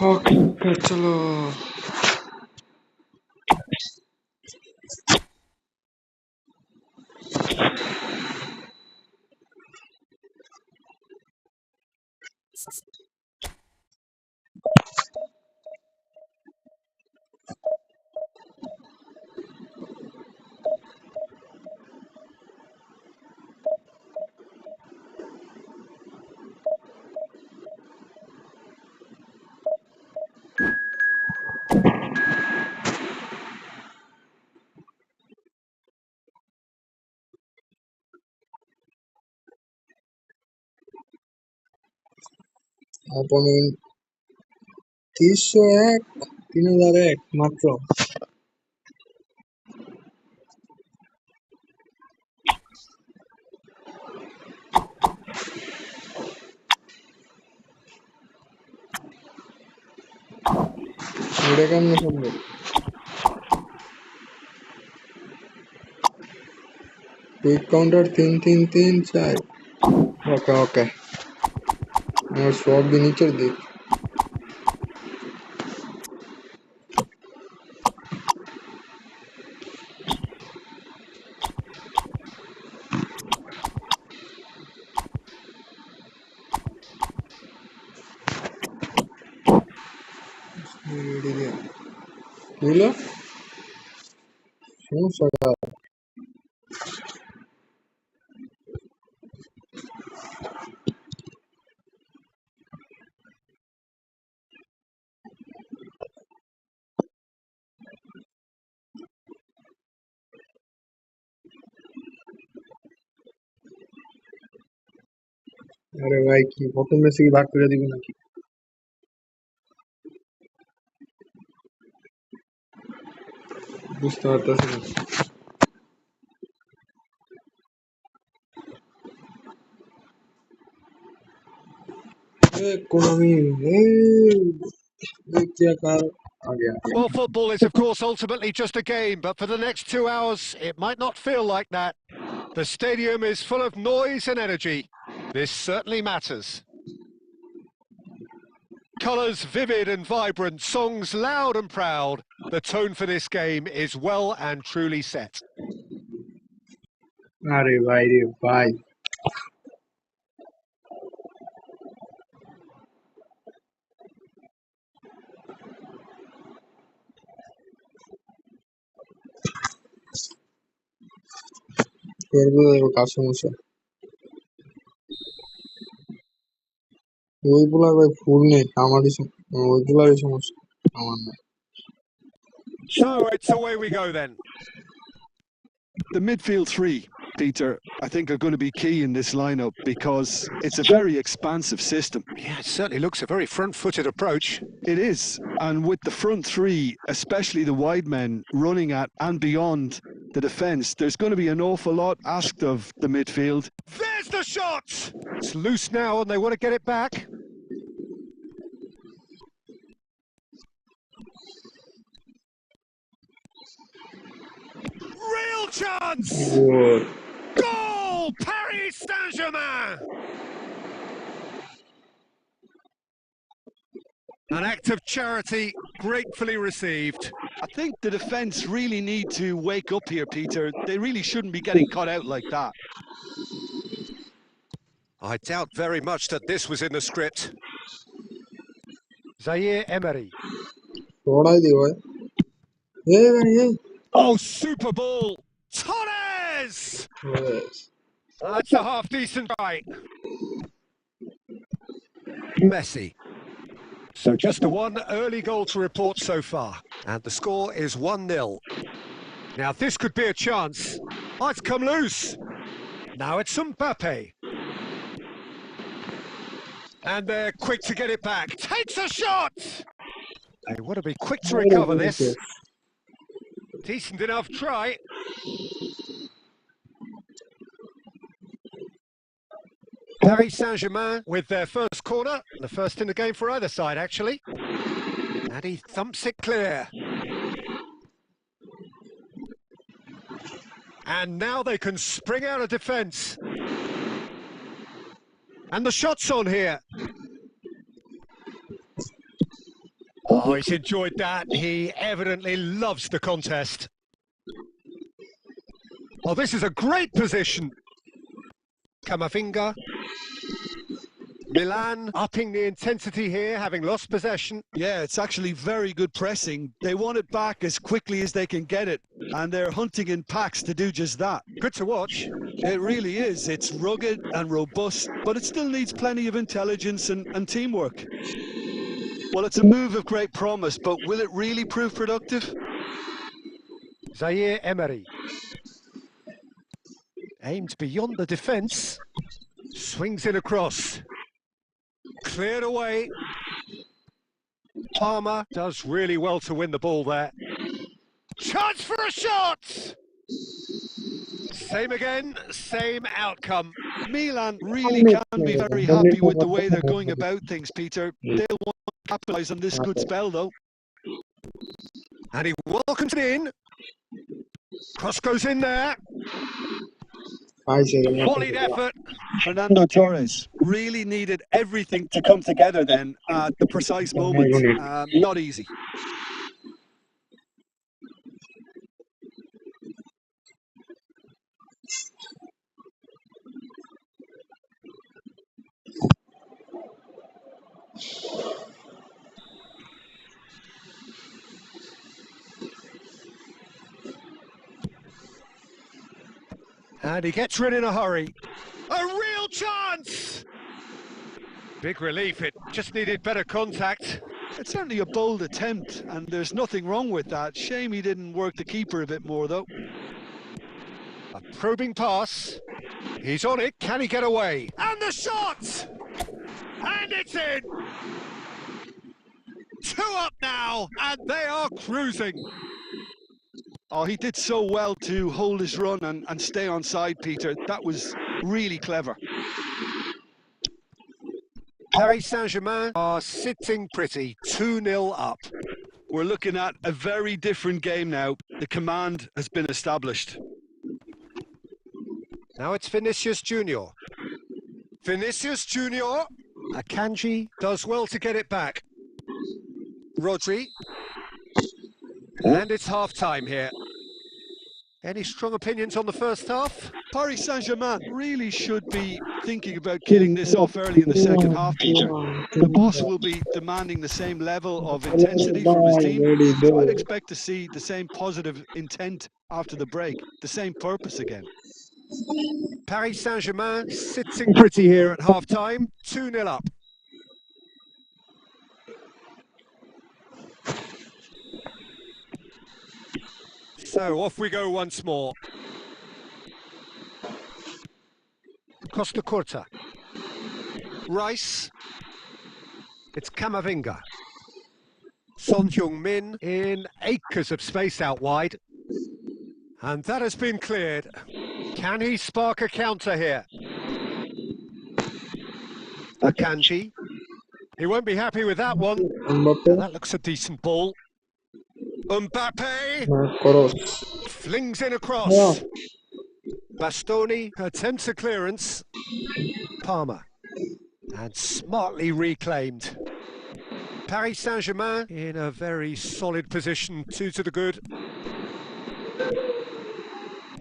Okay okay चलो opponent 301 3001 মাত্র এটা কেমনে সম্ভব কুইক কাউন্টার 3334 ওকে ওকে আমার সব দিন নিচের দিক বুঝলো সমস্যা আরে ভাই কি প্রথম ম্যাচে কি ভাগ করে দিব নাকি বুঝতে পারতেছি না Konami, क्या कार आ गया Well, football is, of course, ultimately just a game, but for the next 2 hours, it might not feel like that. The stadium is full of noise and energy. This certainly matters. Colours vivid and vibrant, songs loud and proud. The tone for this game is well and truly set. अरे भाई रे भाई এরপরে কার সমস্যা ওইগুলার ভাই ফুল নেই আমারই ওইগুলারই সমস্যা আমার না So it's away we go then. The midfield three, Peter, I think are going to be key in this lineup because it's a very expansive system. Yeah, it certainly looks a very front-footed approach. It is, and with the front three, especially the wide men running at and beyond the defence, there's going to be an awful lot asked of the midfield. There's the shot! It's loose now and they want to get it back. Real chance! Good. Goal! Paris Saint-Germain! An act of charity gratefully received. I think the defence really need to wake up here, Peter. They really shouldn't be getting caught out like that. I doubt very much that this was in the script. Zaire Emery. थोड़ा ही दियो है ये Oh, super ball! Torres! yes. That's a half-decent try. Messi. So just the one early goal to report so far. And the score is 1-0. Now this could be a chance. Oh, it's come loose. Now it's Mbappe. And they're quick to get it back. Takes a shot! They want to be quick to recover this. Decent enough try. Paris Saint-Germain with their first corner, the first in the game for either side actually. And he thumps it clear. And now they can spring out of defence. And the shot's on here. Oh, he's enjoyed that. He evidently loves the contest. Oh, this is a great position. Camavinga. Milan upping the intensity here, having lost possession. Yeah, it's actually very good pressing. They want it back as quickly as they can get it, and they're hunting in packs to do just that. Good to watch. It really is. It's rugged and robust, but it still needs plenty of intelligence and teamwork. Well, it's a move of great promise, but will it really prove productive? Zaire Emery. Aimed beyond the defence. Swings in across. Cleared away. Palmer does really well to win the ball there. Chance for a shot! Same again, same outcome. Milan really can be very happy with the way they're going about things, Peter. They'll want to capitalise on this good spell, though. And he welcomes it in. Cross goes in there. Volleyed effort. Fernando Torres really needed everything to come together then at the precise moment. Not easy. And he gets rid in a hurry. A real chance! Big relief, it just needed better contact. It's certainly a bold attempt, and there's nothing wrong with that. Shame he didn't work the keeper a bit more, though. A probing pass. He's on it. Can he get away? And the shot! And it's in! 2 up now, and they are cruising. Oh, he did so well to hold his run and stay on side, Peter. That was really clever. Paris Saint-Germain are sitting pretty, 2-0 up. We're looking at a very different game now. The command has been established. Now it's Vinicius Junior. Vinicius Junior. Akanji does well to get it back. Rodri. And it's half-time here. Any strong opinions on the first half? Paris Saint-Germain really should be thinking about killing this off early in the second half, Peter. The boss will be demanding the same level of intensity from his team, so I'd expect to see the same positive intent after the break, the same purpose again. Paris Saint-Germain sitting pretty here at half-time, 2-0 up. So off we go once more. Costa Curta. Rice. It's Camavinga. Son Heung-min in acres of space out wide. And that has been cleared. Can he spark a counter here? Akanji. He won't be happy with that one. That looks a decent ball. Mbappe flings in across. Bastoni attempts a clearance. Palmer. And smartly reclaimed. Paris Saint-Germain in a very solid position, 2 to the good.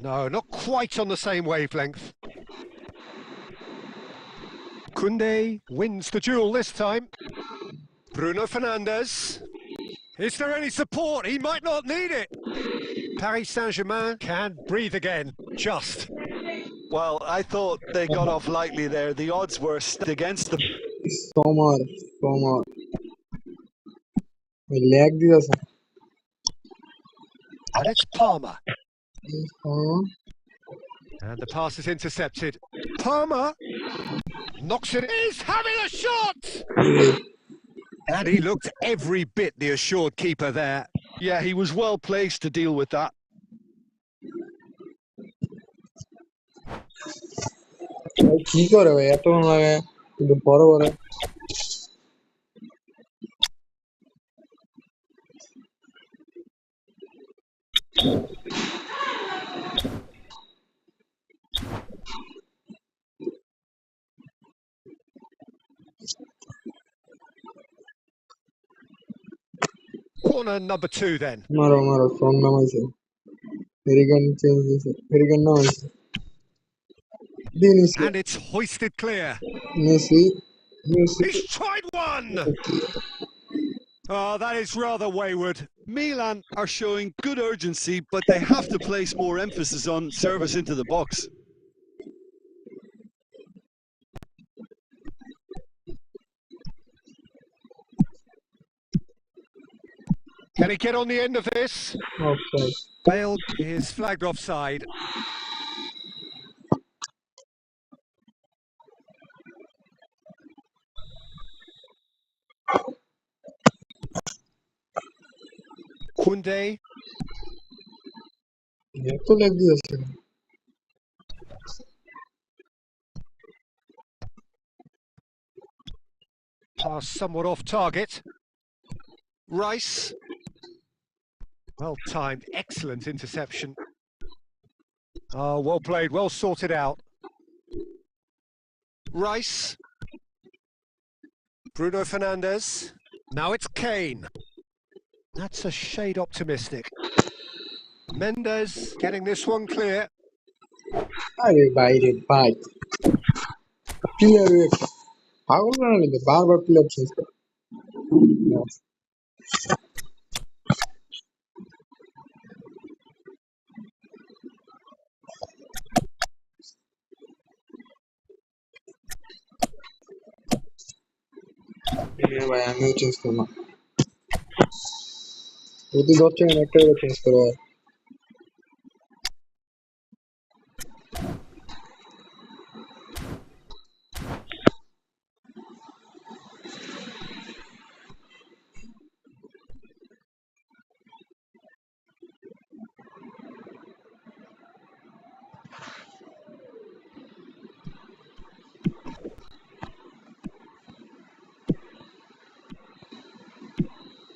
No, not quite on the same wavelength. Koundé wins the duel this time. Bruno Fernandes. Is there any support? He might not need it. Paris Saint-Germain can breathe again, just. Well, I thought they got off lightly there. The odds were stacked against them. Somar. Lag दिया And it's Palmer. And the pass is intercepted. Palmer knocks it. He's having a shot! And he looked every bit the assured keeper there. Yeah, he was well placed to deal with that. কি করে ভাই এত লাগে কিন্তু বড় বড় Corner number 2 then. मारो from नाम ऐसे American changes American नाम ऐसे Messi And it's hoisted clear. Messi Messi He's tried one! Oh, that is rather wayward. Milan are showing good urgency, but they have to place more emphasis on service into the box. Can he get on the end of this? offside Bale is flagged offside. Koundé. ये तो लग गया sir Pass somewhat off target. Rice. Well timed, excellent interception. Oh, well played, well sorted out. Rice. Bruno Fernandes. Now it's Kane. That's a shade optimistic. Mendes getting this one clear. अरे भाई रे भाई player एक पागल बना लेंगे बार player change कर ये भाई हमें चेंज करना वो तो दो चेंज नेक्टर चेंज करो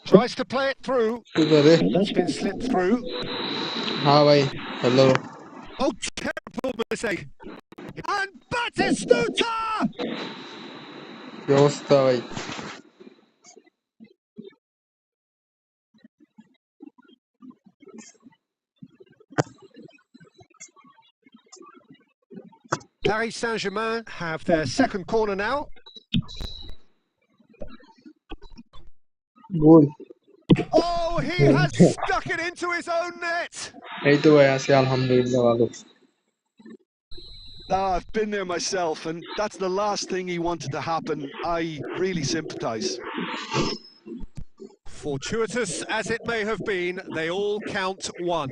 Tries to play it through. इधर है That's been slipped through. हाँ भाई hello Oh, terrible mistake. And Batistuta! व्यवस्था भाई Paris Saint-Germain have their second corner now. Goal Oh, he has stuck it into his own net. यही तो भाई ऐसे अल्हम्दुलिल्लाह वालों I've been there myself, and that's the last thing he wanted to happen. I really sympathise. Fortuitous as it may have been, they all count one.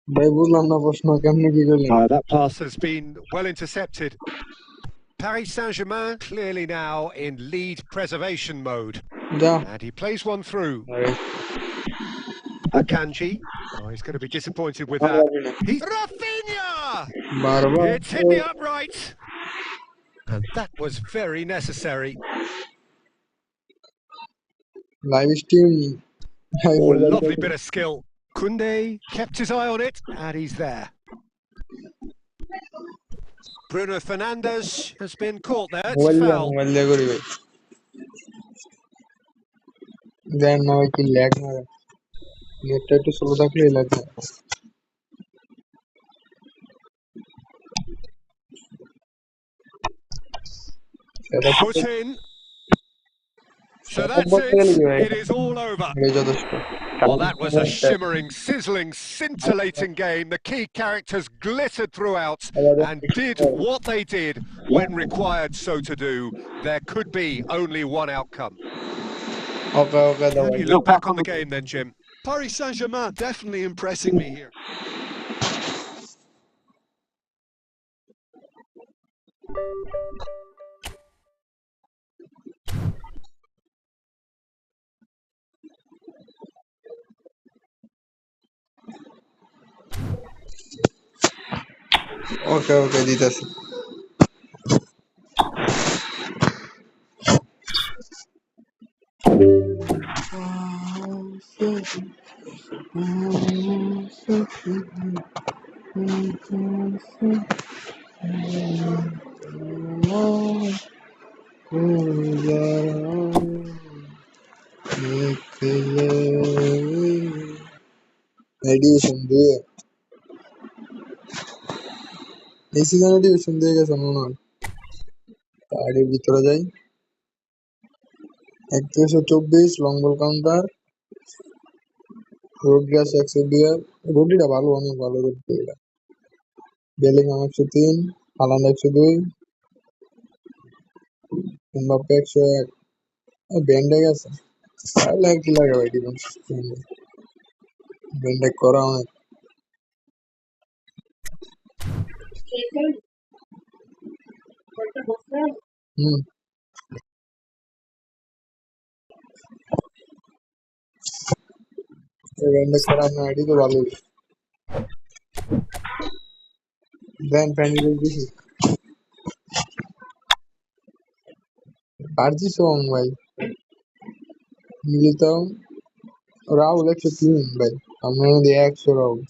भाई बुझलाम ना प्रश्न केमने की करलें That pass has been well intercepted. Paris Saint-Germain clearly now in lead preservation mode. जा And he plays one through. अरे Akanji. Oh, he's going to be disappointed with that. He's Rafinha! Bar It's hit the upright. And that was very necessary. Live stream Oh, lovely bit of skill. Koundé kept his eye on it, and he's there. Bruno Fernandes has been caught there. It's a foul. Mobile देखो रे भाई then ना भाई की lag मारे net तो slow तक ले लग Put in. So that's it. It is all over. Well, that was a shimmering, sizzling, scintillating game. The key characters glittered throughout and did what they did when required so to do. There could be only one outcome. How do you look back on the game then, Jim? Paris Saint-Germain definitely impressing me here. Okay दीदास division 2 এই সিজনে division 2 গেছে মনে হয়। আর এর ভিতরে যাই 3124 long ball counter রোড্রিগাস 102 রোড্রিটা ভালো অনেক ভালো রোড্রিটা বেলিংহাম 103 হালান্ড 102 এমবাপ্পে 101 ব্যান্ডে গেছে আর কি লাগে ভাই ডিফেন্স ব্যান্ডে করা অনেক হুম ব্যান্ডে করা না আইডি তো ভালো ব্যান্ড ফ্যান্ডি দিছি পারছি সং ভাই মিলিতাম রাহুল 103 ভাই আমরা মধ্যে 100 রাহুল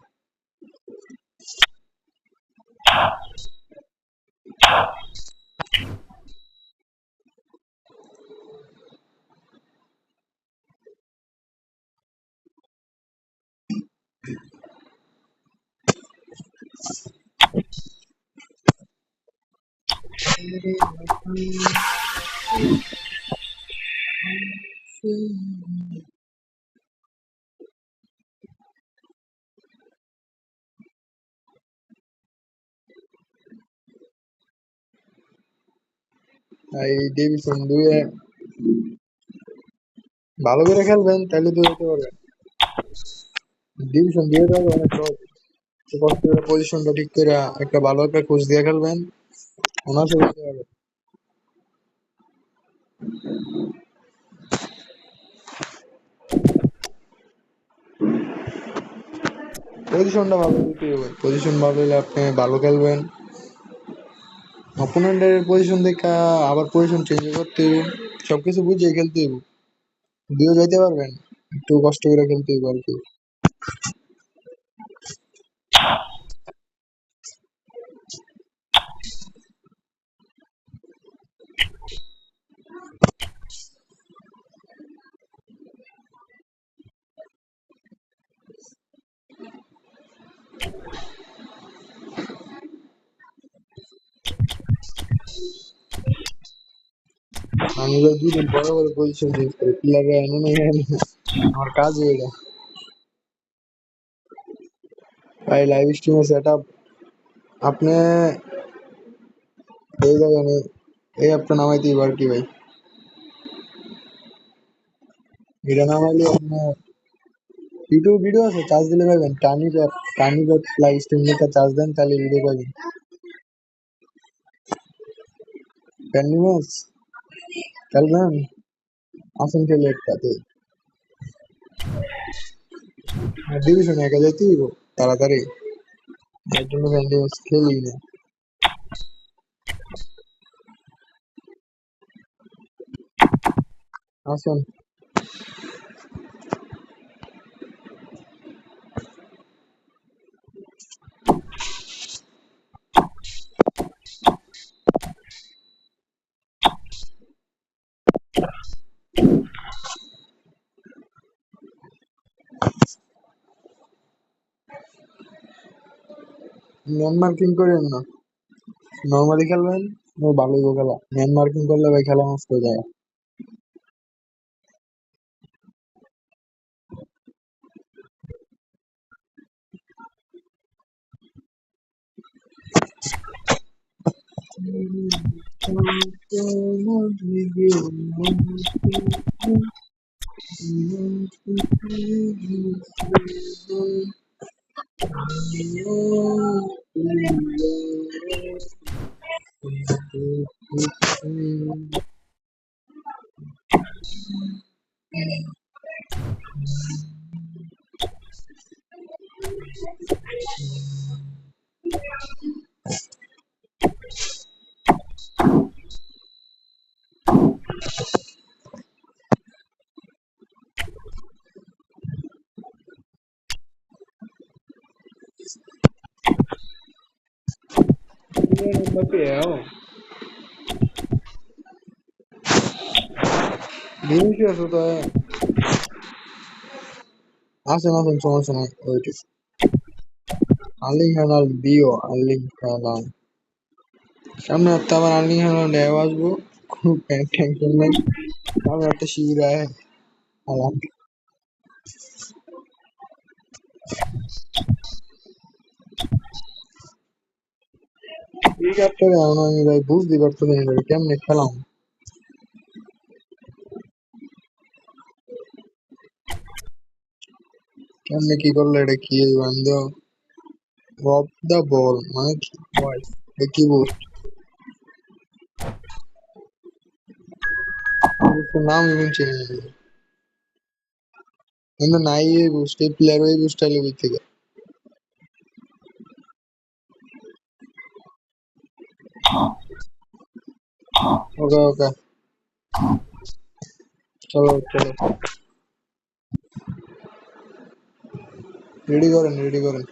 এই ডিভিশন 2 এ ভালো করে খেলবেন তাহলে তো হতে পারবেন ডিভিশন 2 এ অনেক সহজ কষ্ট করে পজিশনটা ঠিক করে একটা ভালো একটা কোচ দিয়ে খেলবেন অনার্সে হতে পারবেন পজিশনটা ভালো দিতে হবে পজিশন ভালো হলে আপনি ভালো খেলবেন অপোনেন্টের পজিশন দেখে আবার পজিশন চেঞ্জ করতে হবে সবকিছু বুঝে খেলতে হবে দিয়েও যাইতে পারবেন একটু কষ্ট করে খেলতে হবে আর কি আমি তো 2 দিন পরে পরে পজিশন চেঞ্জ করি প্লেয়াররা এনে নেই আমার কাজ এটা ভাই লাইভ স্ট্রিমের সেট আপ আপনি এই জায়গায় এই অ্যাপটা নামাইতে আর কি ভাই এটা নামাইলে আপনার ইউটিউব ভিডিও আছে চার্জ দিলে পাবেন টানি অ্যাপ লাইভ স্ট্রিম নিতে চার্জ দেন তাহলে ভিডিও পাবেন প্যান্ডিমাস খেলবেন আসেন খেলে একটাতে ডিভিশন একা যাইতে হইব তাড়াতাড়ি এর জন্য প্যান্ডিমাস খেলি না আসেন ম্যান মার্কিং করেন না নর্মালি খেলবেন ও ভালোই খেলা ম্যান মার্কিং করলে ভাই খেলা নষ্ট হয়ে যায় আসেন আসেন সমস্যা নাই ওইটি Erling Haaland দিও Erling Haaland সামনে হচ্ছে আবার Erling Haaland আসবো কোনো টেনশন নাই সামনে একটা শিবির আয় Haaland এই কাপটা এখন আমি ভাই বুঝতে পারতেছি না ভাই কেমনে খেলাম কেমনে কি করলে এটা কি আমি তো রব দা বল মানে কি ভাই এটা কি বুস্ট নাম even চিনি না কিন্তু নাই এই বুস্ট এই প্লেয়ার ওই বুস্ট আইলে কই থেকে ওকে ওকে চলো চলো রেডি করেন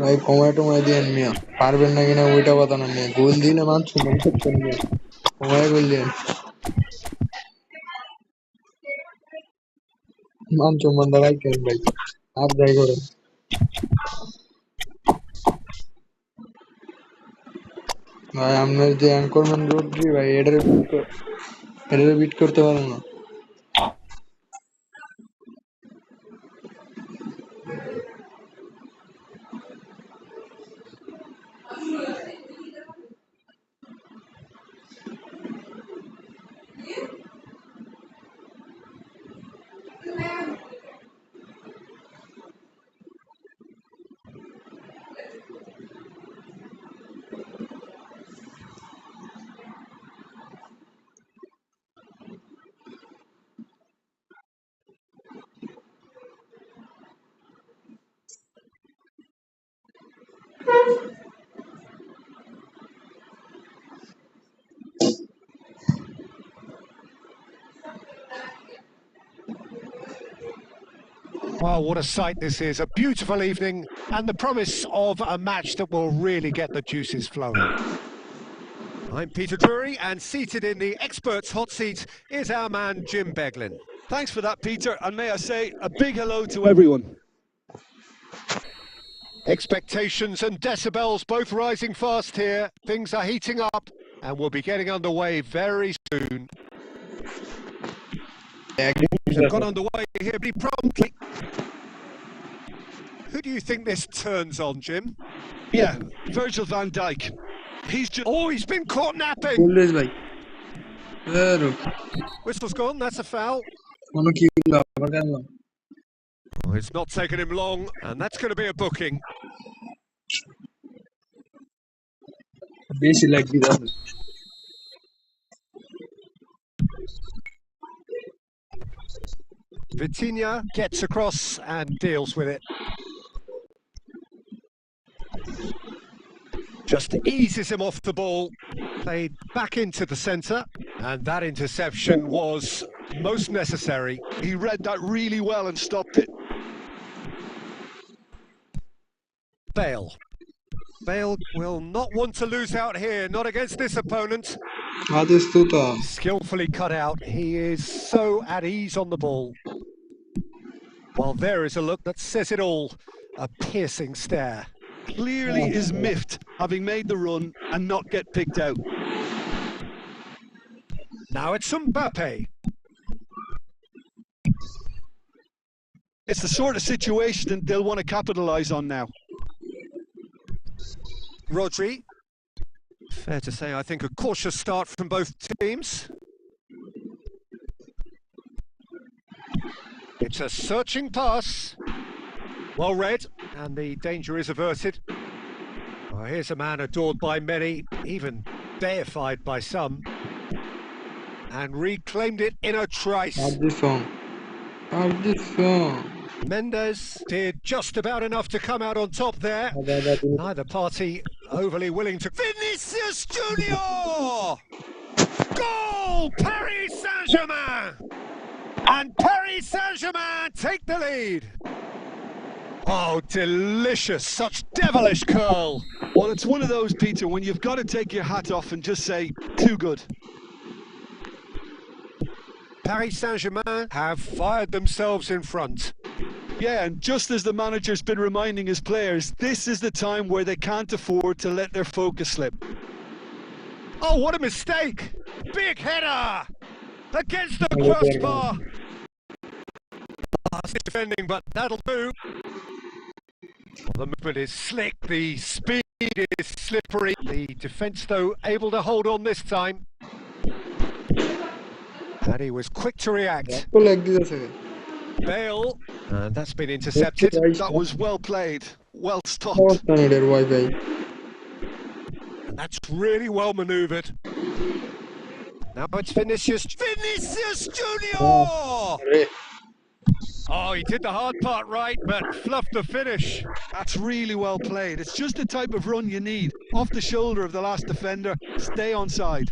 ভাই কমায় টমায় দিয়েন মিয়া পারবেন না কিনা ওইটা কথা না মিয়া গোল দিলে মানছো মনে করছেন মিয়া কমায় গোল দিয়েন মানছো মন্দা ভাই কেন ভাই আর যাই করেন ভাই আপনার যে অ্যাঙ্করম্যান রোড্রি ভাই এটারে বিট করতে পারো না Well, what a sight this is. A beautiful evening and the promise of a match that will really get the juices flowing. I'm Peter Drury, and seated in the experts' hot seat is our man Jim Beglin. Thanks for that, Peter, and may I say a big hello to everyone. Expectations and decibels both rising fast here. Things are heating up and we'll be getting underway very soon. They've got underway here pretty promptly. Who do you think this turns on, Jim? Yeah, Virgil van Dijk. He's just... Oh, he's been caught napping! Always ভাই Whistle's gone, that's a foul. কোনো কি হলো আবার কেন Oh, it's not taken him long, and that's going to be a booking. বেশি লাগবে দাদা Vitinha gets across and deals with it. Just eases him off the ball, played back into the centre, and that interception was most necessary. He read that really well and stopped it. Bale will not want to lose out here, not against this opponent. Skillfully cut out, he is so at ease on the ball. While there is a look that says it all, a piercing stare. Clearly is miffed, having made the run and not get picked out. Now it's Mbappe. It's the sort of situation that they'll want to capitalise on now. Rodri. Fair to say, I think a cautious start from both teams. It's a searching pass. Well read, and the danger is averted. Oh, here's a man adored by many, even deified by some. And reclaimed it in a trice. Hadi son. Mendes did just about enough to come out on top there. Neither party overly willing to... Vinicius Junior! Goal! Paris Saint-Germain! And Paris Saint-Germain take the lead. Oh, delicious. Such devilish curl. Well, it's one of those, Peter, when you've got to take your hat off and just say, too good. Paris Saint-Germain have fired themselves in front. Yeah, and just as the manager's been reminding his players, this is the time where they can't afford to let their focus slip. Oh, what a mistake! Big header! Against the crossbar! Defending, but that'll do. The movement is slick, the speed is slippery. The defence, though, able to hold on this time. And he was quick to react. Bale, and that's been intercepted. That was well played, well stopped. And that's really well manoeuvred. Now it's Vinicius Junior! Oh, he did the hard part right, but fluffed the finish. That's really well played. It's just the type of run you need. Off the shoulder of the last defender, stay onside.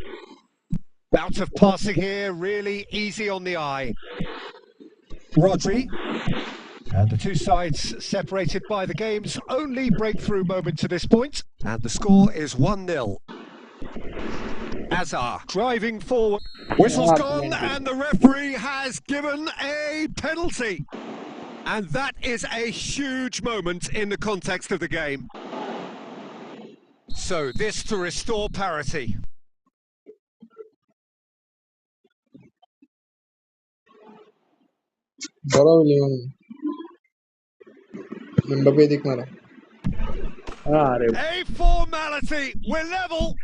Bout of passing here, really easy on the eye. Rodri. And the two sides separated by the game's only breakthrough moment to this point. And the score is 1-0. Azar driving forward. Whistle's gone and the referee has given a penalty. And that is a huge moment in the context of the game. So this to restore parity. A formality, we're level.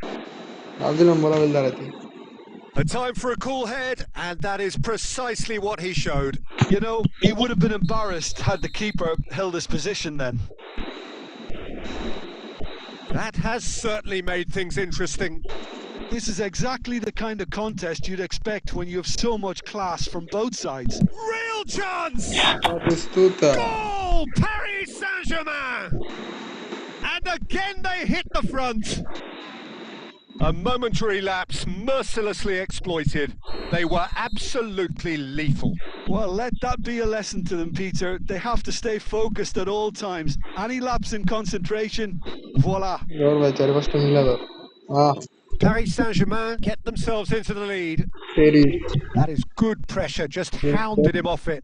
A time for a cool head, and that is precisely what he showed. You know, he would have been embarrassed had the keeper held his position then. That has certainly made things interesting. This is exactly the kind of contest you'd expect when you have so much class from both sides. Real chance! Goal! Paris Saint-Germain! And again they hit the front. A momentary lapse mercilessly exploited. They were absolutely lethal. Well, let that be a lesson to them, Peter. They have to stay focused at all times. Any lapse in concentration, voila. Paris Saint-Germain get themselves into the lead. That is good pressure, just hounded him off it.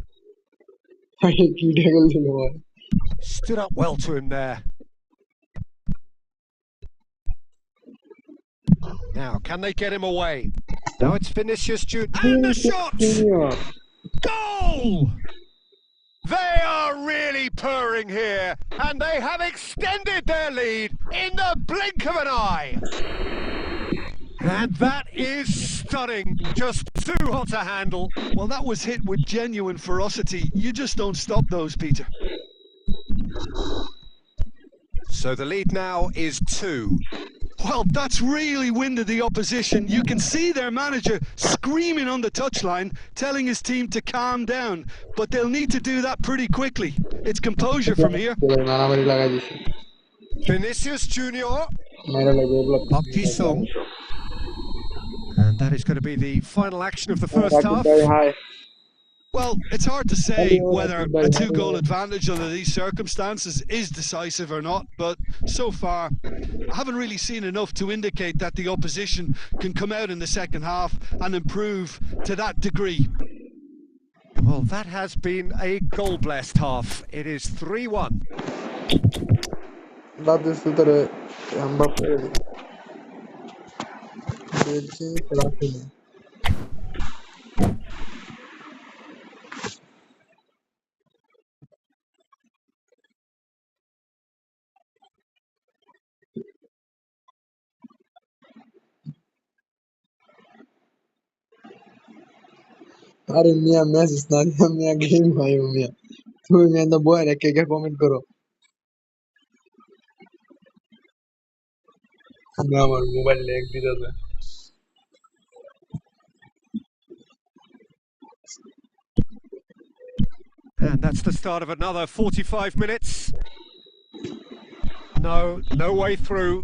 Stood up well to him there. Now, can they get him away? Now it's Vinicius Junior. And the shot! Goal! They are really purring here, and they have extended their lead in the blink of an eye. And that is stunning, just too hot to handle. Well, that was hit with genuine ferocity. You just don't stop those, Peter. So the lead now is 2. Well, that's really winded the opposition. You can see their manager screaming on the touchline, telling his team to calm down. But they'll need to do that pretty quickly. It's composure from here. Vinicius Junior. Park Ji-sung. And that is going to be the final action of the first half. Well, it's hard to say whether a 2-goal advantage under these circumstances is decisive or not, but so far I haven't really seen enough to indicate that the opposition can come out in the second half and improve to that degree. Well, that has been a goal-blessed half. It is 3-1. अरे मियां message ना दिया मियां game आयो मियां तुम्हें मैं तो बोल रखे क्या कमेंट करो मैं हमारा मोबाइल लैग दी था And that's the start of another 45 minutes. No way through.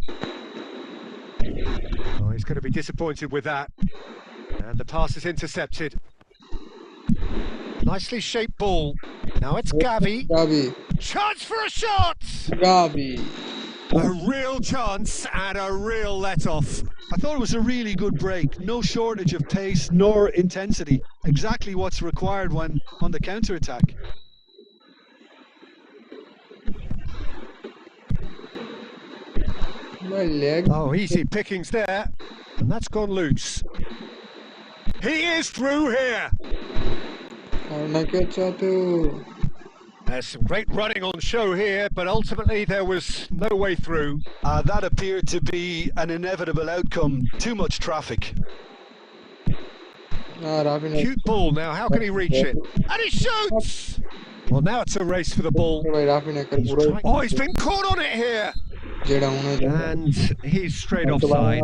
Oh, he's going to be disappointed with that. And the pass is intercepted. Nicely shaped ball. Now it's Gavi. Chance for a shot! Gavi. A real chance and a real let-off. I thought it was a really good break. No shortage of pace nor intensity. Exactly what's required when on the counter-attack. Oh, easy pickings there. And that's gone loose. He is through here. There's some great running on show here, but ultimately there was no way through. That appeared to be an inevitable outcome. Too much traffic. Cute ball now, how can he reach it? And he shoots! Well, now it's a race for the ball. Oh, he's been caught on it here! And he's straight offside.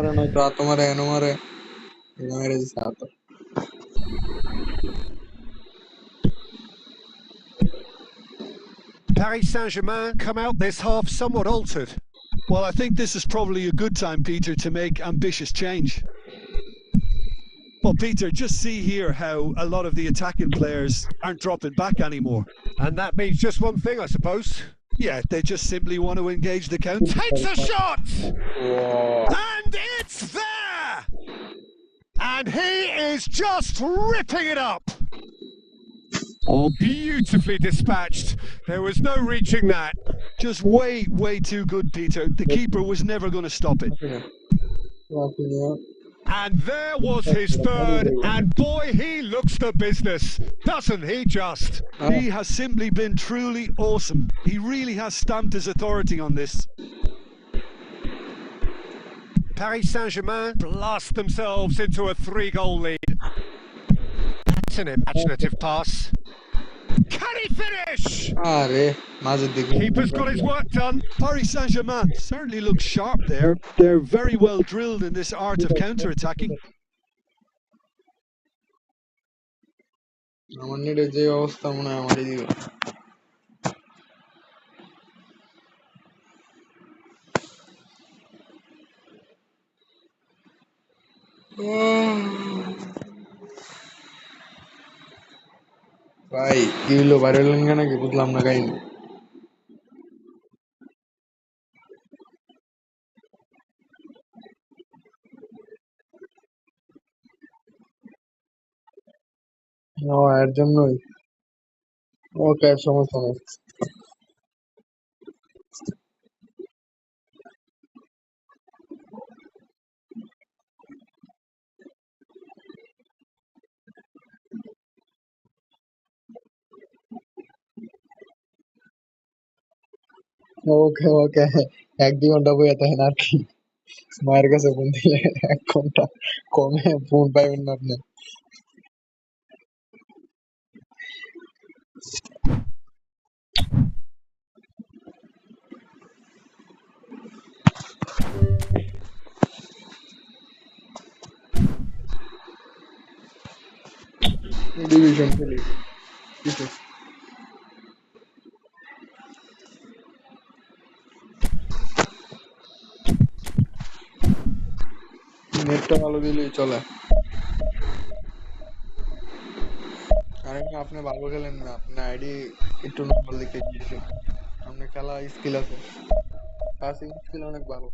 Paris Saint-Germain come out this half somewhat altered. Well, I think this is probably a good time, Peter, to make ambitious change. Well, Peter, just see here how a lot of the attacking players aren't dropping back anymore. And that means just one thing, I suppose. Yeah, they just simply want to engage the counter. Takes a shot! Whoa. And it's there! And he is just ripping it up! Oh, beautifully dispatched. There was no reaching that. Just way too good, Peter. The keeper was never going to stop it. And there was his third, and boy, he looks the business, doesn't he just? He has simply been truly awesome. He really has stamped his authority on this. Paris Saint-Germain blast themselves into a 3-goal lead. That's an imaginative pass. Can he finish? Keeper's got his work done. Paris Saint-Germain certainly looks sharp there. They're very well drilled in this art of counter-attacking. ভাই কি হলো viral হলেন নাকি বুঝলাম না কাহিনী এর জন্যই ওকে সমস্যা নেই ওকে ওকে 1-2 ঘন্টা বইয়া থাকেন আর কি মায়ের কাছে ফোন দিলে 1 ঘন্টা কমে ফোন পাইবেন না আপনি ডিভিশন খেলি কিছু নেটটা ভালো দিলেই চলে আরে না আপনি ভালো খেলেন না আপনি আইডি একটু নরমাল দিকে গিয়েছেন আপনি খেলা স্কিল আছে পাসিং স্কিল অনেক ভালো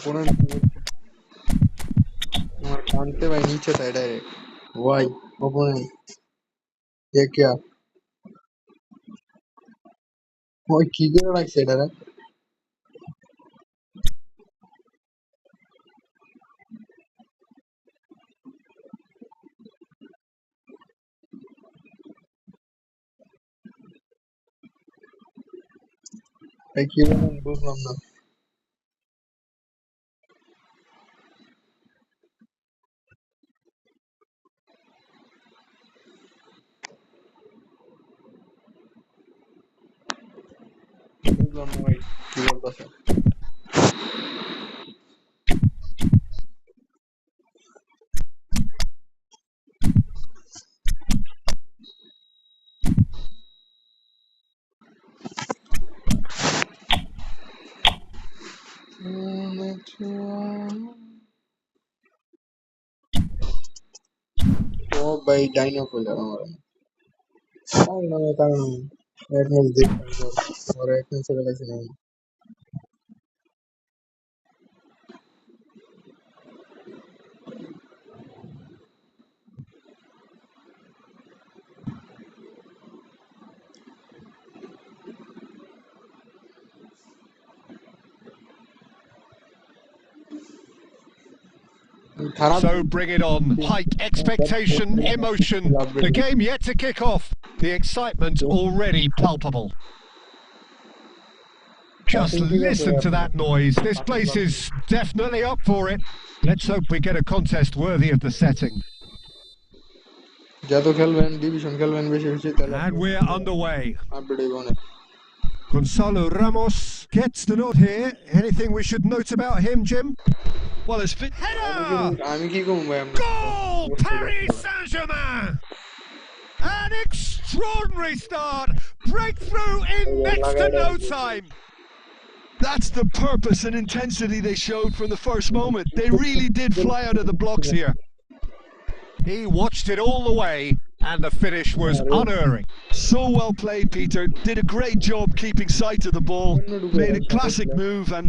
ओपोनेंट हमारे कांटे भाई नीचे था डायरेक्ट वाई ओपोनेंट ये क्या वो की कर रहा है डायरेक्ट भाई की बुझलाम ना বুঝলাম না ভাই কি বলতেছে ও ভাই ডাইনো কইলা আমার কারণ এক ম্যাচ দেখলাম পর এক ম্যাচ চলে গেছে না So bring it on. Hike expectation, emotion. The game yet to kick off. The excitement already palpable. Just listen to that noise. This place is definitely up for it. Let's hope we get a contest worthy of the setting. And we're underway. Gonzalo Ramos gets the nod here. Anything we should note about him, Jim? Well, it's fit. Header! Goal! Paris Saint-Germain! An extraordinary start! Breakthrough in next to no time! That's the purpose and intensity they showed from the first moment. They really did fly out of the blocks here. He watched it all the way, and the finish was unerring. So well played, Peter. Did a great job keeping sight of the ball. Made a classic move and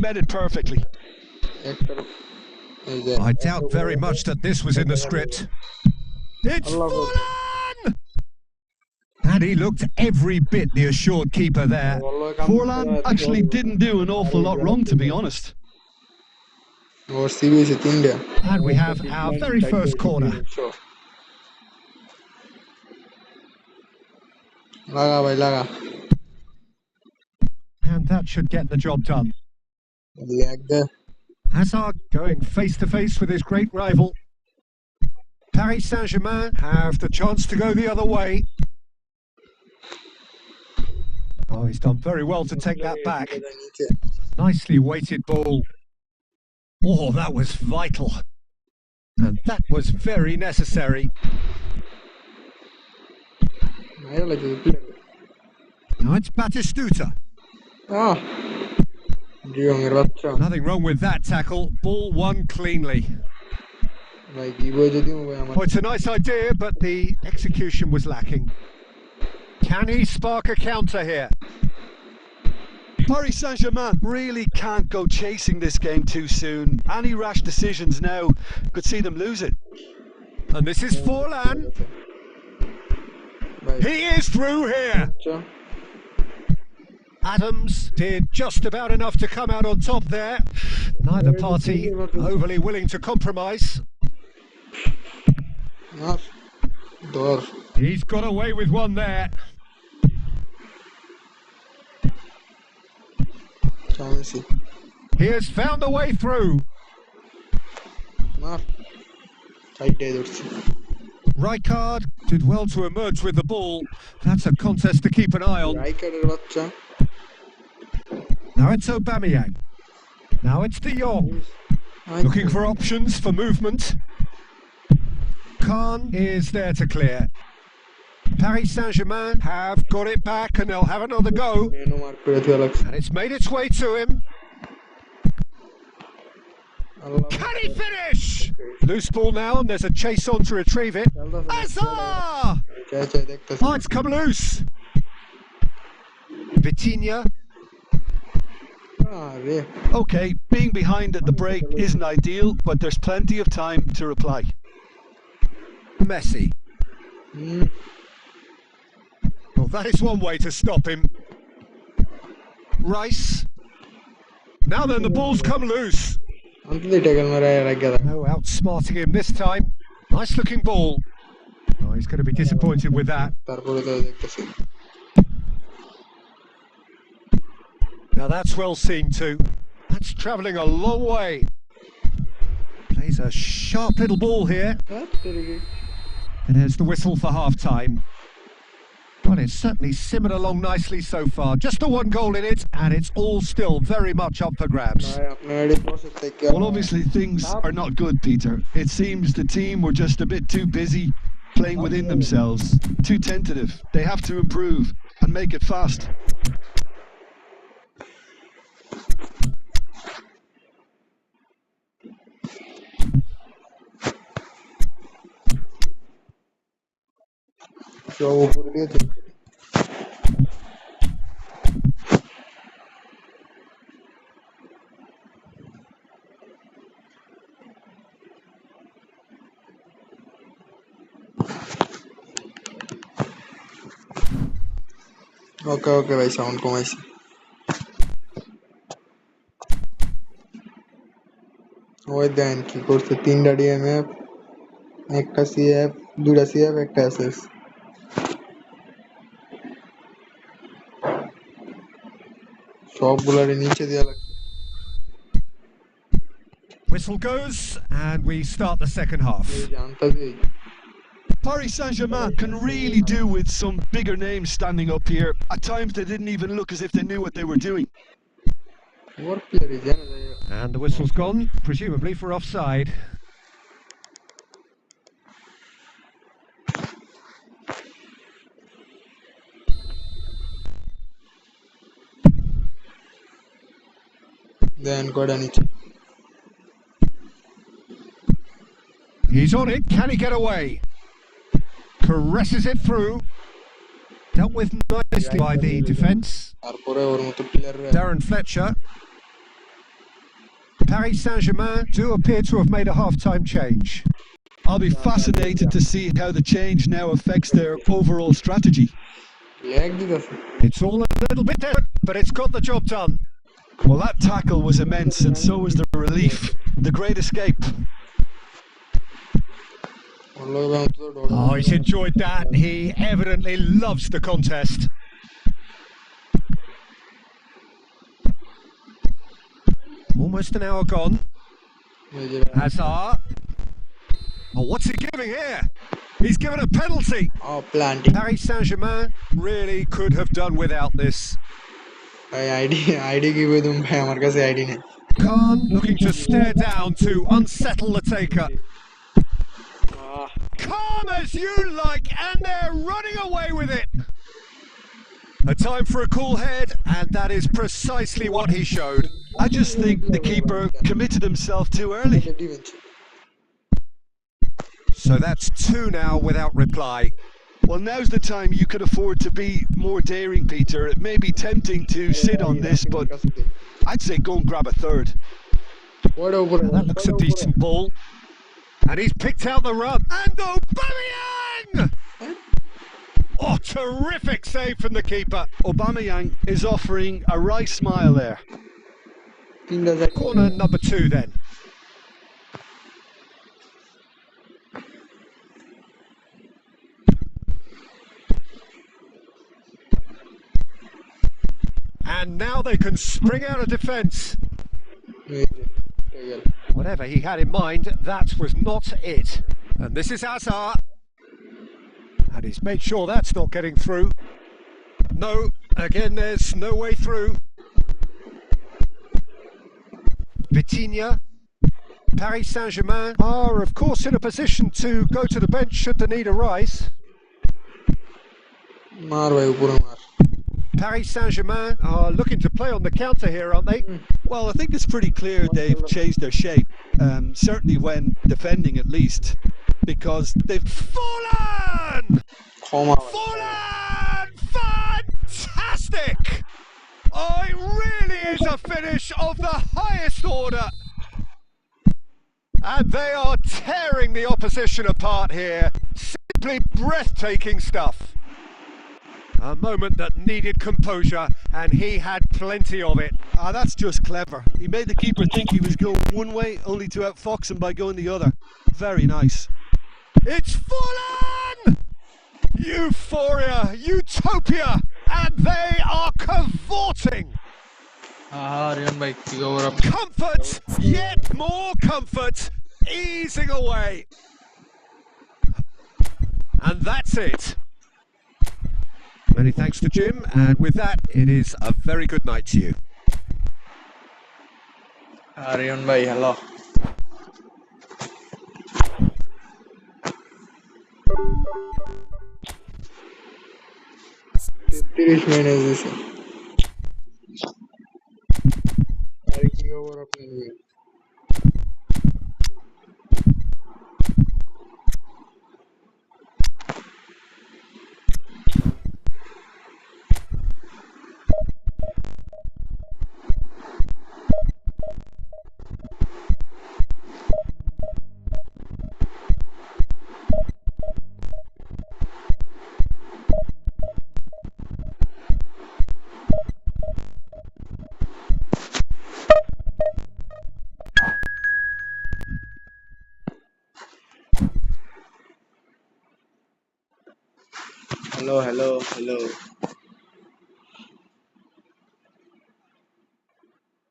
met it perfectly. I doubt very much that this was in the script. It's Forlan! And he looked every bit the assured keeper there. Forlan actually didn't do an awful lot wrong, to be honest. And we have our very first corner. And that should get the job done. Hazard going face to face with his great rival. Paris Saint-Germain have the chance to go the other way. Oh, he's done very well to take that back. Nicely weighted ball. Oh, that was vital. And that was very necessary. Now it's Batistuta. Nothing wrong with that tackle. Ball won cleanly. Oh, it's a nice idea, but the execution was lacking. Can he spark a counter here? Paris Saint-Germain really can't go chasing this game too soon. Any rash decisions now could see them lose it. And this is Forlan. He is through here. Adams did just about enough to come out on top there. Neither party overly willing to compromise. He's got away with one there. He has found a way through. Rijkaard did well to emerge with the ball. That's a contest to keep an eye on. Now it's Aubameyang. Now it's De Jong. Looking for options for movement. Khan is there to clear. Paris Saint-Germain have got it back and they'll have another go. And it's made its way to him. Can he finish? Loose ball now and there's a chase on to retrieve it. Hazard! Oh, it's come loose. Vitinha. Okay, being behind at the break isn't ideal, but there's plenty of time to reply. Messi. Well, that is one way to stop him. Rice. Now then, the ball's come loose. No outsmarting him this time. Nice looking ball. Oh, he's going to be disappointed with that. Now that's well seen too. That's travelling a long way. Plays a sharp little ball here. And there's the whistle for half-time. Well, it's certainly simmered along nicely so far. Just the one goal in it, and it's all still very much up for grabs. Well, obviously things are not good, Peter. It seems the team were just a bit too busy playing within themselves, too tentative. They have to improve and make it fast. Okay भाई sound कम आइছে ওই দেন কি করছে তিনটা DMF একটা CF দুইটা CF একটা SS সবগুলোরে নিচে দেয়া লাগছে Whistle goes, and we start the second half. Paris Saint-Germain can really do with some bigger names standing up here. At times they didn't even look as if they knew what they were doing. And the whistle's gone, presumably for offside. Then he's on it, can he get away? Caresses it through. Dealt with nicely by the defence. Darren Fletcher. Paris Saint-Germain do appear to have made a half-time change. I'll be fascinated to see how the change now affects their overall strategy. It's all a little bit different, but it's got the job done. Well, that tackle was immense, and so was the relief. The great escape. Oh, he's enjoyed that. He evidently loves the contest. Almost an hour gone. Hazard. Oh, what's he giving here? He's given a penalty. Oh, planting. Paris Saint-Germain really could have done without this. ID give them bhai amar kache ID nahi. Khan looking to stare down to unsettle the taker. Calm as you like, and they're running away with it. A time for a cool head, and that is precisely what he showed. I just think the keeper committed himself too early. So that's two now without reply. Well, now's the time you could afford to be more daring, Peter. It may be tempting to sit on this, but I'd say go and grab a third. That looks a decent ball. And he's picked out the run. And Aubameyang! Oh, terrific save from the keeper. Aubameyang is offering a wry smile there. Corner number 2 then. And now they can spring out of defence. Whatever he had in mind, that was not it. And this is Hazard. And he's made sure that's not getting through. No, again there's no way through. Vitinha. Paris Saint-Germain are of course in a position to go to the bench should the need arise. Paris Saint-Germain are looking to play on the counter here, aren't they? Well, I think it's pretty clear they've changed their shape, certainly when defending at least, because they've... Fallen! Fallen! Fantastic! Oh, it really is a finish of the highest order. And they are tearing the opposition apart here. Simply breathtaking stuff. A moment that needed composure, and he had plenty of it. That's just clever. He made the keeper think he was going one way, only to outfox him by going the other. Very nice. It's Fallen! Euphoria, utopia, and they are cavorting. Comfort, yet more comfort, easing away. And that's it. Many thanks to Jim, and with that, it is a very good night to you. Aryan bhai, hello. 30 minutes দিছে। আর কি খবর আপনাদের? Hello, hello, hello.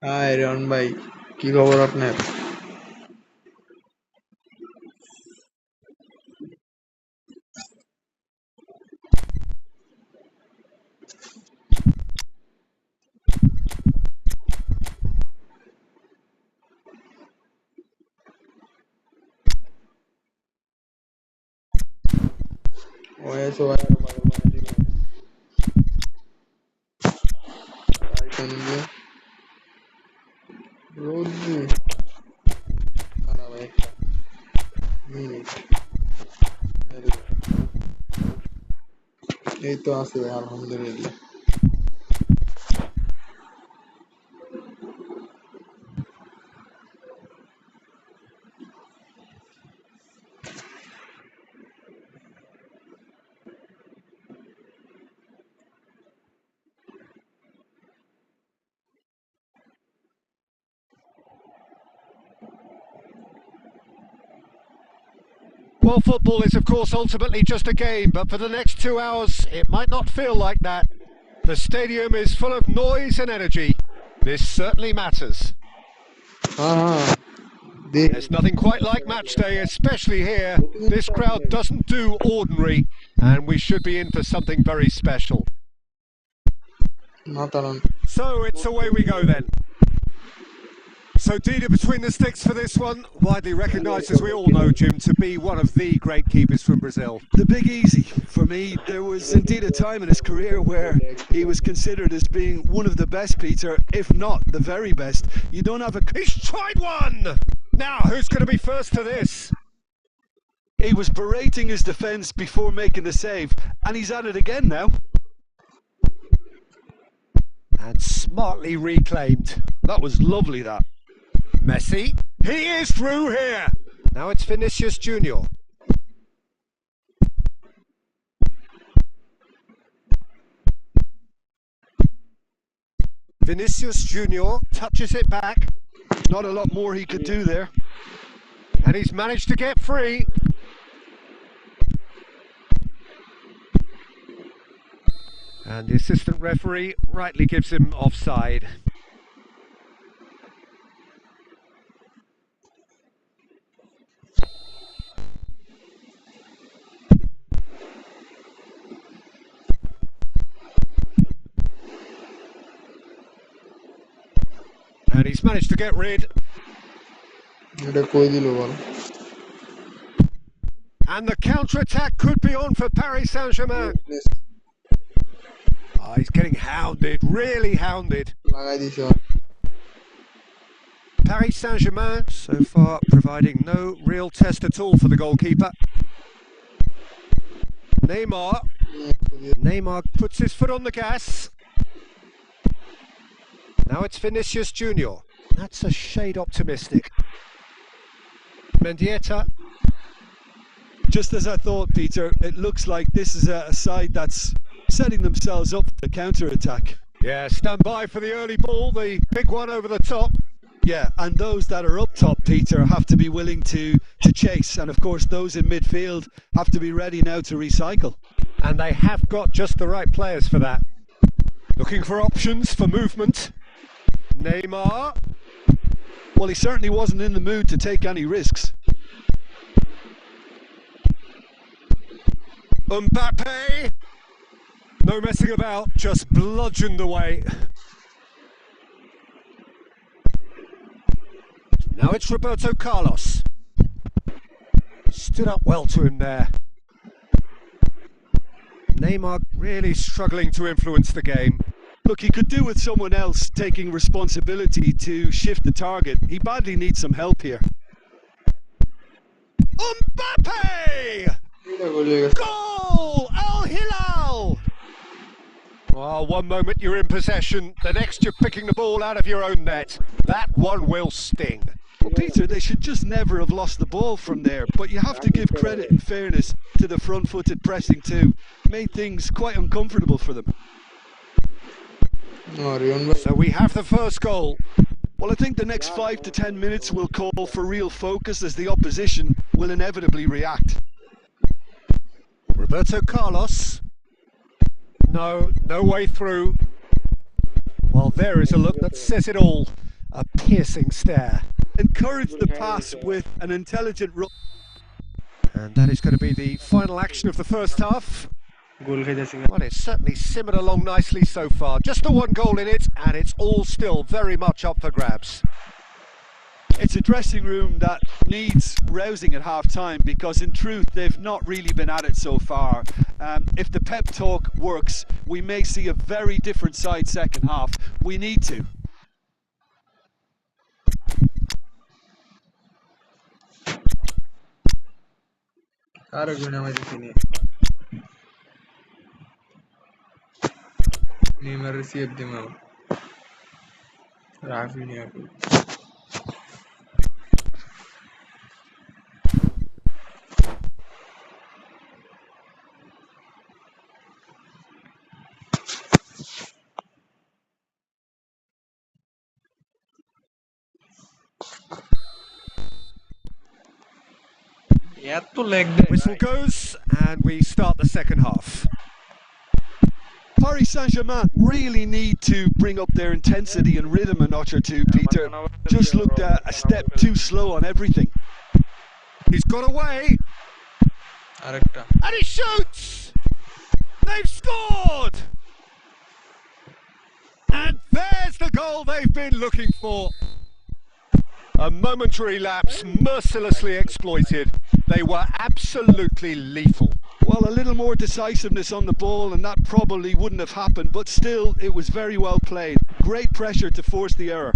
Hi, Aryan bhai. কি খবর আপনার? Way so আর পাগল বানাই দিল। আর কোন দিয়ে? রোজি। খারাপ একটা মিনিট। এই তো আছে আলহামদুলিল্লাহ। Well, football is, of course, ultimately just a game, but for the next 2 hours, it might not feel like that. The stadium is full of noise and energy. This certainly matters. There's nothing quite like match day, especially here. This crowd doesn't do ordinary, and we should be in for something very special. So it's away we go then. So Dida between the sticks for this one, widely recognised, as we all know, Jim, to be one of the great keepers from Brazil. The Big Easy. For me, there was indeed a time in his career where he was considered as being one of the best, Peter, if not the very best. You don't have a... He's tried one! Now, who's going to be first to this? He was berating his defence before making the save, and he's at it again now. And smartly reclaimed. That was lovely, that. Messi, he is through here. Now it's Vinicius Junior. Vinicius Junior touches it back. Not a lot more he could do there. And he's managed to get free. And the assistant referee rightly gives him offside. And he's managed to get rid. And the counter-attack could be on for Paris Saint-Germain. Oh, he's getting hounded, really hounded. Paris Saint-Germain so far providing no real test at all for the goalkeeper. Neymar puts his foot on the gas. Now it's Vinicius Junior. That's a shade optimistic. Mendieta. Just as I thought, Peter, it looks like this is a side that's setting themselves up for the counter-attack. Yeah, stand by for the early ball, the big one over the top. Yeah, and those that are up top, Peter, have to be willing to chase. And of course, those in midfield have to be ready now to recycle. And they have got just the right players for that. Looking for options for movement. Neymar. Well, he certainly wasn't in the mood to take any risks. Mbappe. No messing about, just bludgeoned away. Now it's Roberto Carlos. Stood up well to him there. Neymar really struggling to influence the game. Look, he could do with someone else taking responsibility to shift the target. He badly needs some help here. Mbappe! Goal! Al Hilal! Oh, one moment you're in possession, the next you're picking the ball out of your own net. That one will sting. Well, Peter, they should just never have lost the ball from there, but you have to give credit and fairness to the front-footed pressing too. Made things quite uncomfortable for them. So we have the first goal. Well, I think the next 5 to 10 minutes will call for real focus as the opposition will inevitably react. Roberto Carlos. No way through. Well, there is a look that says it all. A piercing stare. Encourage the pass with an intelligent run. And that is going to be the final action of the first half. Well, it's certainly simmered along nicely so far. Just the one goal in it, and it's all still very much up for grabs. It's a dressing room that needs rousing at half-time because in truth they've not really been at it so far. If the pep talk works, we may see a very different side second half. We need to. Neymar received them out. Rafinha. Whistle goes, and we start the second half. Paris Saint-Germain really need to bring up their intensity and rhythm a notch or two, Peter. Just looked a step too slow on everything. He's got away. And he shoots! They've scored! And there's the goal they've been looking for. A momentary lapse, mercilessly exploited. They were absolutely lethal. Well, a little more decisiveness on the ball and that probably wouldn't have happened, but still, it was very well played. Great pressure to force the error.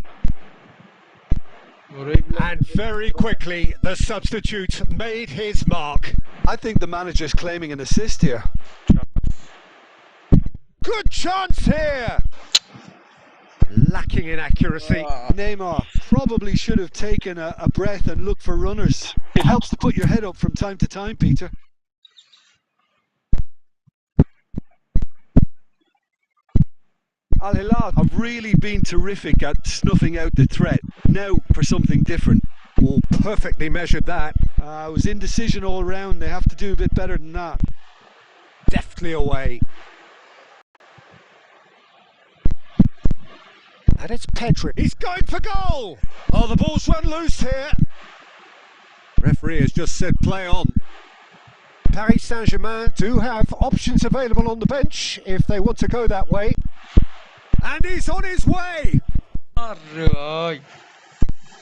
And very quickly, the substitute made his mark. I think the manager's claiming an assist here. Good chance here! Lacking in accuracy. Neymar probably should have taken a breath and looked for runners. It helps to put your head up from time to time, Peter. Al Hilal have really been terrific at snuffing out the threat. Now for something different. Oh, perfectly measured that. It was indecision all round. They have to do a bit better than that. Deftly away. And it's Pedri. He's going for goal! Oh, the ball's run loose here. Referee has just said play on. Paris Saint-Germain do have options available on the bench if they want to go that way. And he's on his way!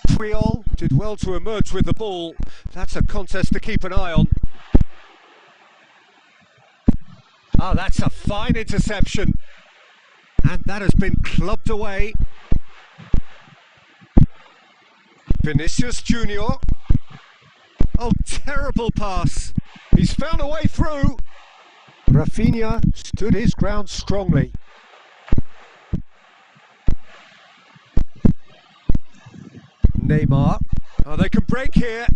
Puyol did well to emerge with the ball. That's a contest to keep an eye on. Oh, that's a fine interception. And that has been clubbed away. Vinicius Junior. Oh, terrible pass. He's found a way through. Rafinha stood his ground strongly. Neymar. Oh, they can break here.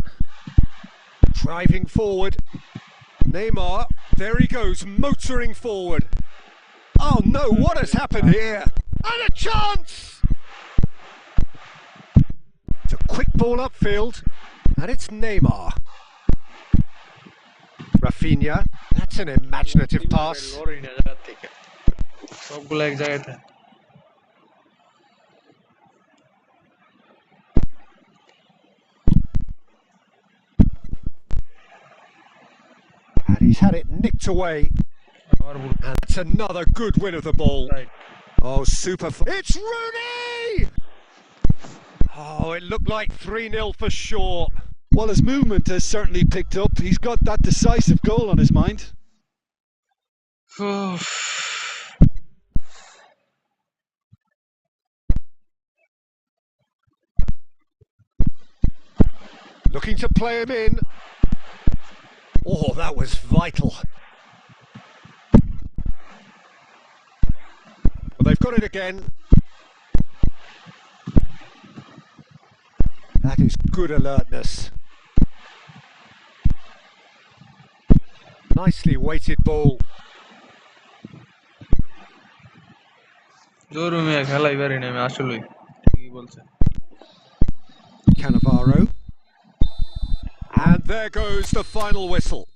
Driving forward. Neymar. There he goes, motoring forward. Oh no, what has happened here? And a chance! It's a quick ball upfield. And it's Neymar. Rafinha. That's an imaginative pass. And he's had it nicked away. And that's another good win of the ball. Right. Oh, super. It's Rooney! Oh, it looked like 3-0 for sure. Well, his movement has certainly picked up. He's got that decisive goal on his mind. Looking to play him in. Oh, that was vital. Well, they've got it again. That is good alertness. Nicely weighted ball. Cannavaro. And there goes the final whistle.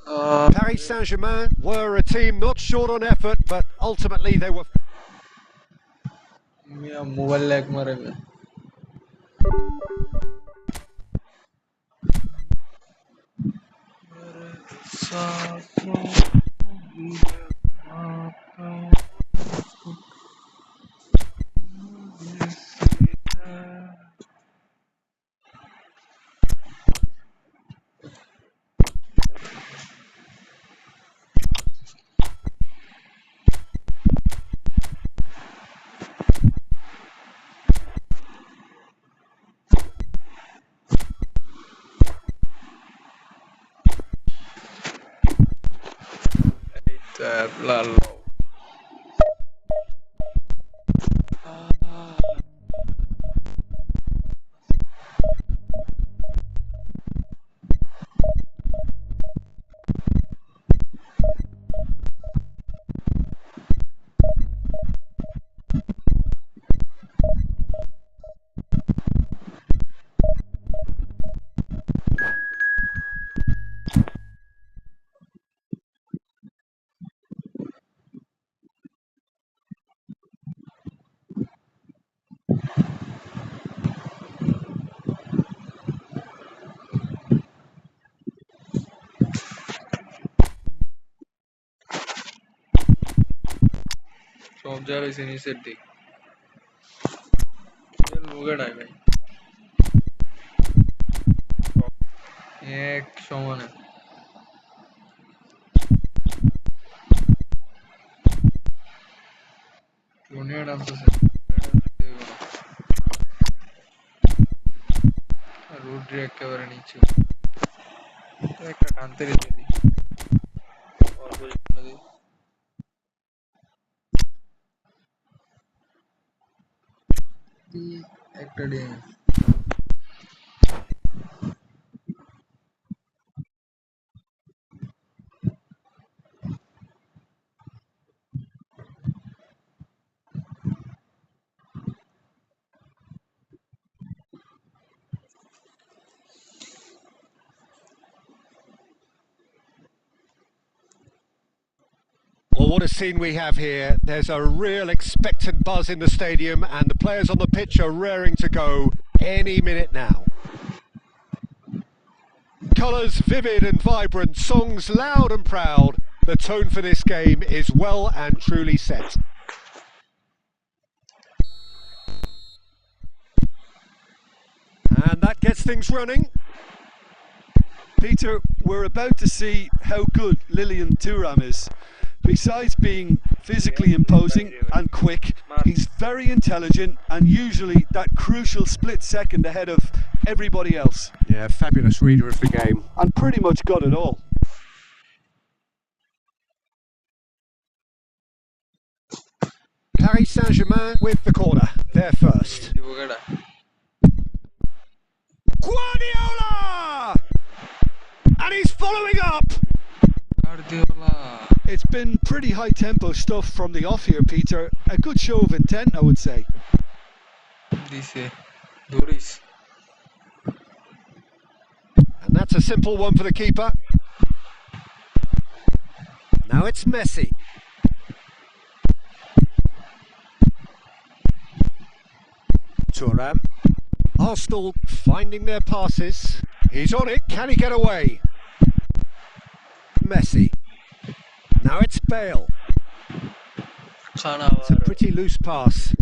Paris Saint-Germain were a team not short on effort, but ultimately they were... Well, what a scene we have here. There's a real expectant buzz in the stadium and the players on the pitch are raring to go any minute now. Colours vivid and vibrant, songs loud and proud. The tone for this game is well and truly set. And that gets things running. Peter, we're about to see how good Lilian Thuram is. Besides being physically imposing and quick, he's very intelligent and usually that crucial split second ahead of everybody else. Yeah, fabulous reader of the game. And pretty much got it all. Paris Saint-Germain with the corner. They're first. Guardiola! And he's following up! It's been pretty high tempo stuff from the off here, Peter. A good show of intent, I would say. And that's a simple one for the keeper. Now it's Messi. Thuram. Arsenal finding their passes. He's on it. Can he get away? Messi. Now it's Bale. It's a pretty loose pass.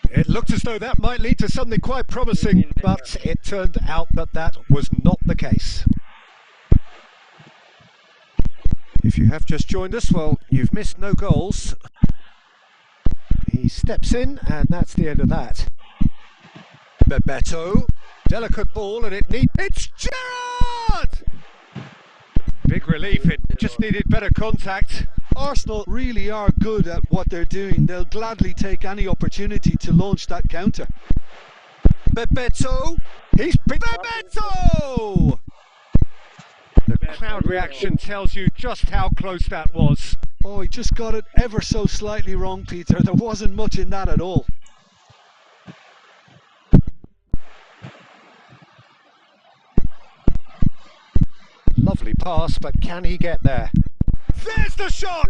It looked as though that might lead to something quite promising, but it turned out that that was not the case. If you have just joined us, well, you've missed no goals. He steps in, and that's the end of that. Bebeto, delicate ball, and it's Gerrard! Big relief, it just needed better contact. Arsenal really are good at what they're doing. They'll gladly take any opportunity to launch that counter. Bebeto, Bebeto! The crowd reaction tells you just how close that was. Oh, he just got it ever so slightly wrong, Peter. There wasn't much in that at all. Lovely pass, but can he get there? There's the shot!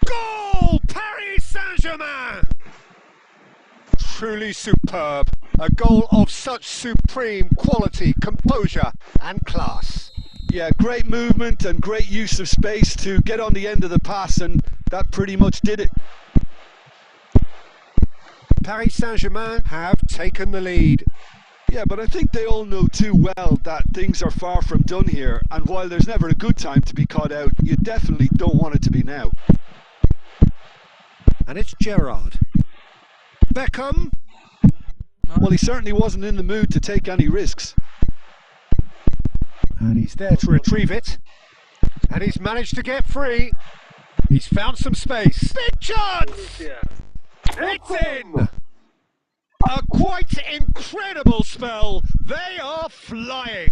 Goal! Paris Saint-Germain! Truly superb. A goal of such supreme quality, composure and class. Yeah, great movement and great use of space to get on the end of the pass, and that pretty much did it. Paris Saint-Germain have taken the lead. Yeah, but I think they all know too well that things are far from done here, and while there's never a good time to be caught out, you definitely don't want it to be now. And it's Gerrard. Beckham. Well, he certainly wasn't in the mood to take any risks. And he's there to retrieve it. And he's managed to get free. He's found some space. Big chance! It's in! A quite incredible spell. They are flying.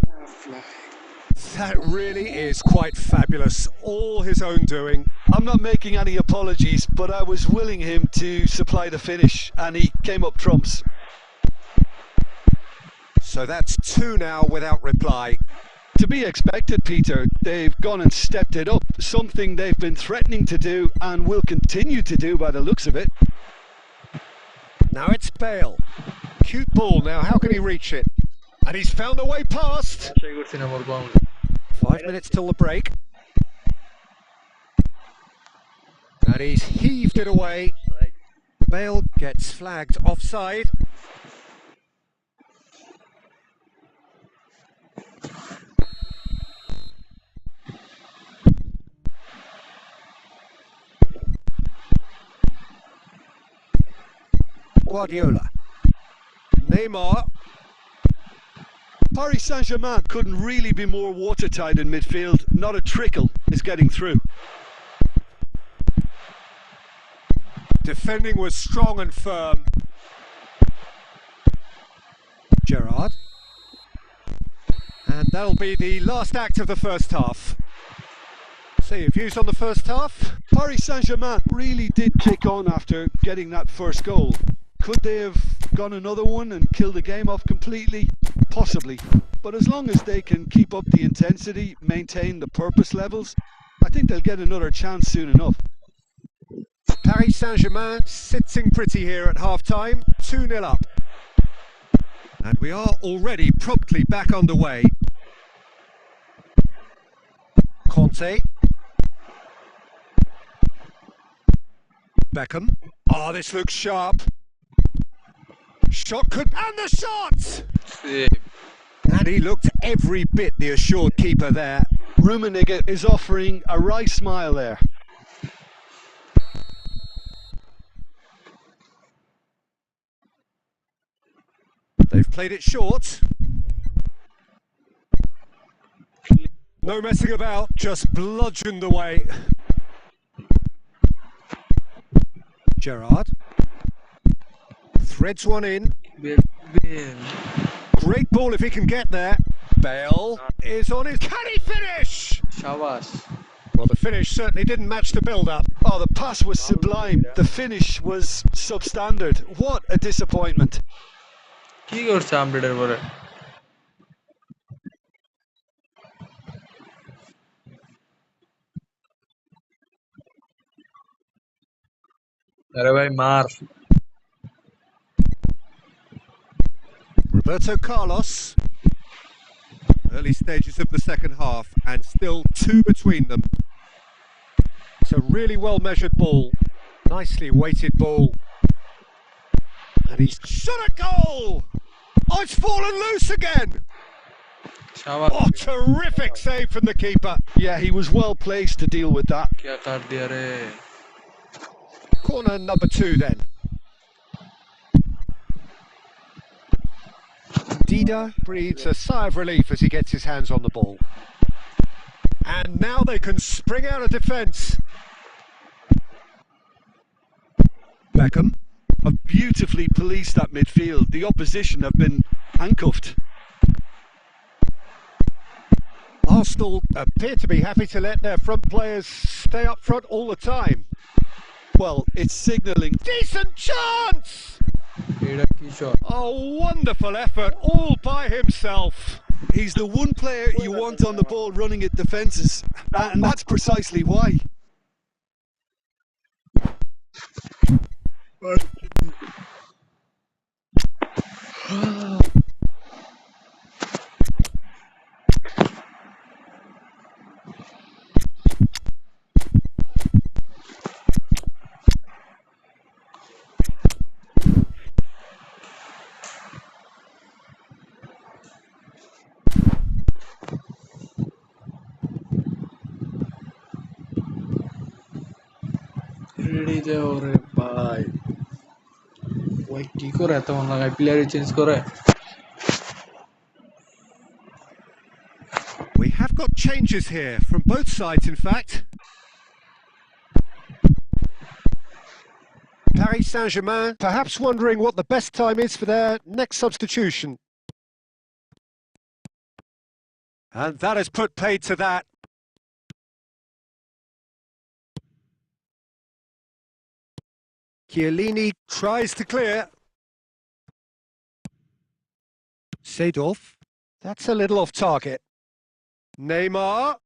That really is quite fabulous. All his own doing. I'm not making any apologies, but I was willing him to supply the finish, and he came up trumps. So that's 2 now without reply. To be expected, Peter. They've gone and stepped it up, something they've been threatening to do and will continue to do by the looks of it. Now it's Bale. Cute ball now, how can he reach it? And he's found a way past. 5 minutes till the break. And he's heaved it away. Bale gets flagged offside. Guardiola. Neymar. Paris Saint-Germain couldn't really be more watertight in midfield. Not a trickle is getting through. Defending was strong and firm. Gerrard. And that'll be the last act of the first half. So your views on the first half? Paris Saint-Germain really did kick on after getting that first goal. Could they have gone another one and killed the game off completely? Possibly. But as long as they can keep up the intensity, maintain the purpose levels, I think they'll get another chance soon enough. Paris Saint-Germain sitting pretty here at half-time, 2-0 up. And we are already promptly back underway. Conte. Beckham. Oh, this looks sharp. Shot could... And the shot! And he looked every bit the assured keeper there. Rummenigge is offering a wry smile there. They've played it short. No messing about, just bludgeoned away. Gerrard. Threads one in. Great ball if he can get there. Bale is on his... Can he finish? Well, the finish certainly didn't match the build-up. Oh, the pass was sublime. The finish was substandard. What a disappointment. কি করছে আপডেটের পরে আরে ভাই মার Roberto Carlos. Early stages of the second half, and still 2 between them. It's a really well measured ball, nicely weighted ball. And he's shot a goal! Oh, it's fallen loose again! शाबाश Oh, terrific save from the keeper. Yeah, he was well placed to deal with that. क्या काट दिया रे Corner number 2 then. Dida breathes a sigh of relief as he gets his hands on the ball. And now they can spring out of defence. Beckham have beautifully policed that midfield. The opposition have been handcuffed. Arsenal appear to be happy to let their front players stay up front all the time. Well, it's signalling. Decent chance! की shot A wonderful effort all by himself. He's the one player you want on the ball running at defences, and that's precisely why. Ready दे और भाई वो की को रहता है लगा प्लेयर चेंज करे We have got changes here from both sides, in fact. Paris Saint-Germain perhaps wondering what the best time is for their next substitution. And that has put paid to that. Chiellini tries to clear. Seedorf, that's a little off target. Neymar,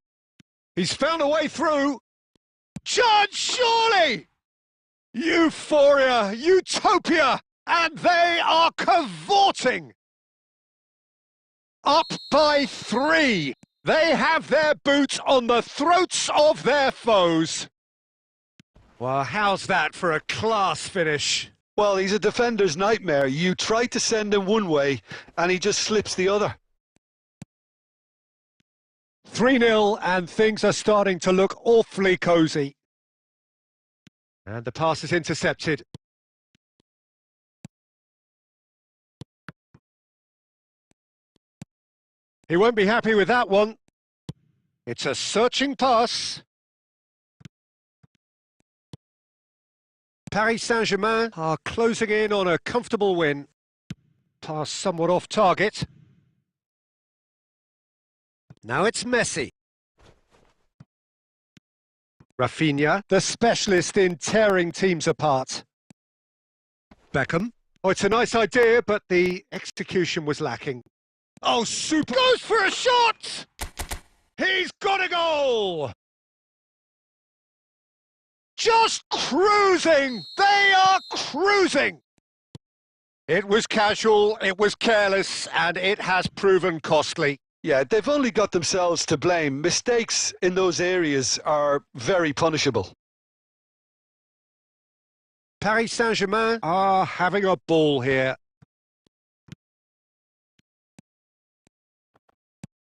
he's found a way through. Chance, surely! Euphoria, utopia, and they are cavorting. Up by 3. They have their boots on the throats of their foes. Well, how's that for a class finish? Well, he's a defender's nightmare. You try to send him one way, and he just slips the other. 3-0, and things are starting to look awfully cosy. And the pass is intercepted. He won't be happy with that one. It's a searching pass. Paris Saint-Germain are closing in on a comfortable win. Pass somewhat off target. Now it's Messi. Rafinha, the specialist in tearing teams apart. Beckham. Oh, it's a nice idea, but the execution was lacking. Oh, super! Goes for a shot! He's got a goal! Just cruising! They are cruising! It was casual, it was careless, and it has proven costly. Yeah, they've only got themselves to blame. Mistakes in those areas are very punishable. Paris Saint-Germain are having a ball here.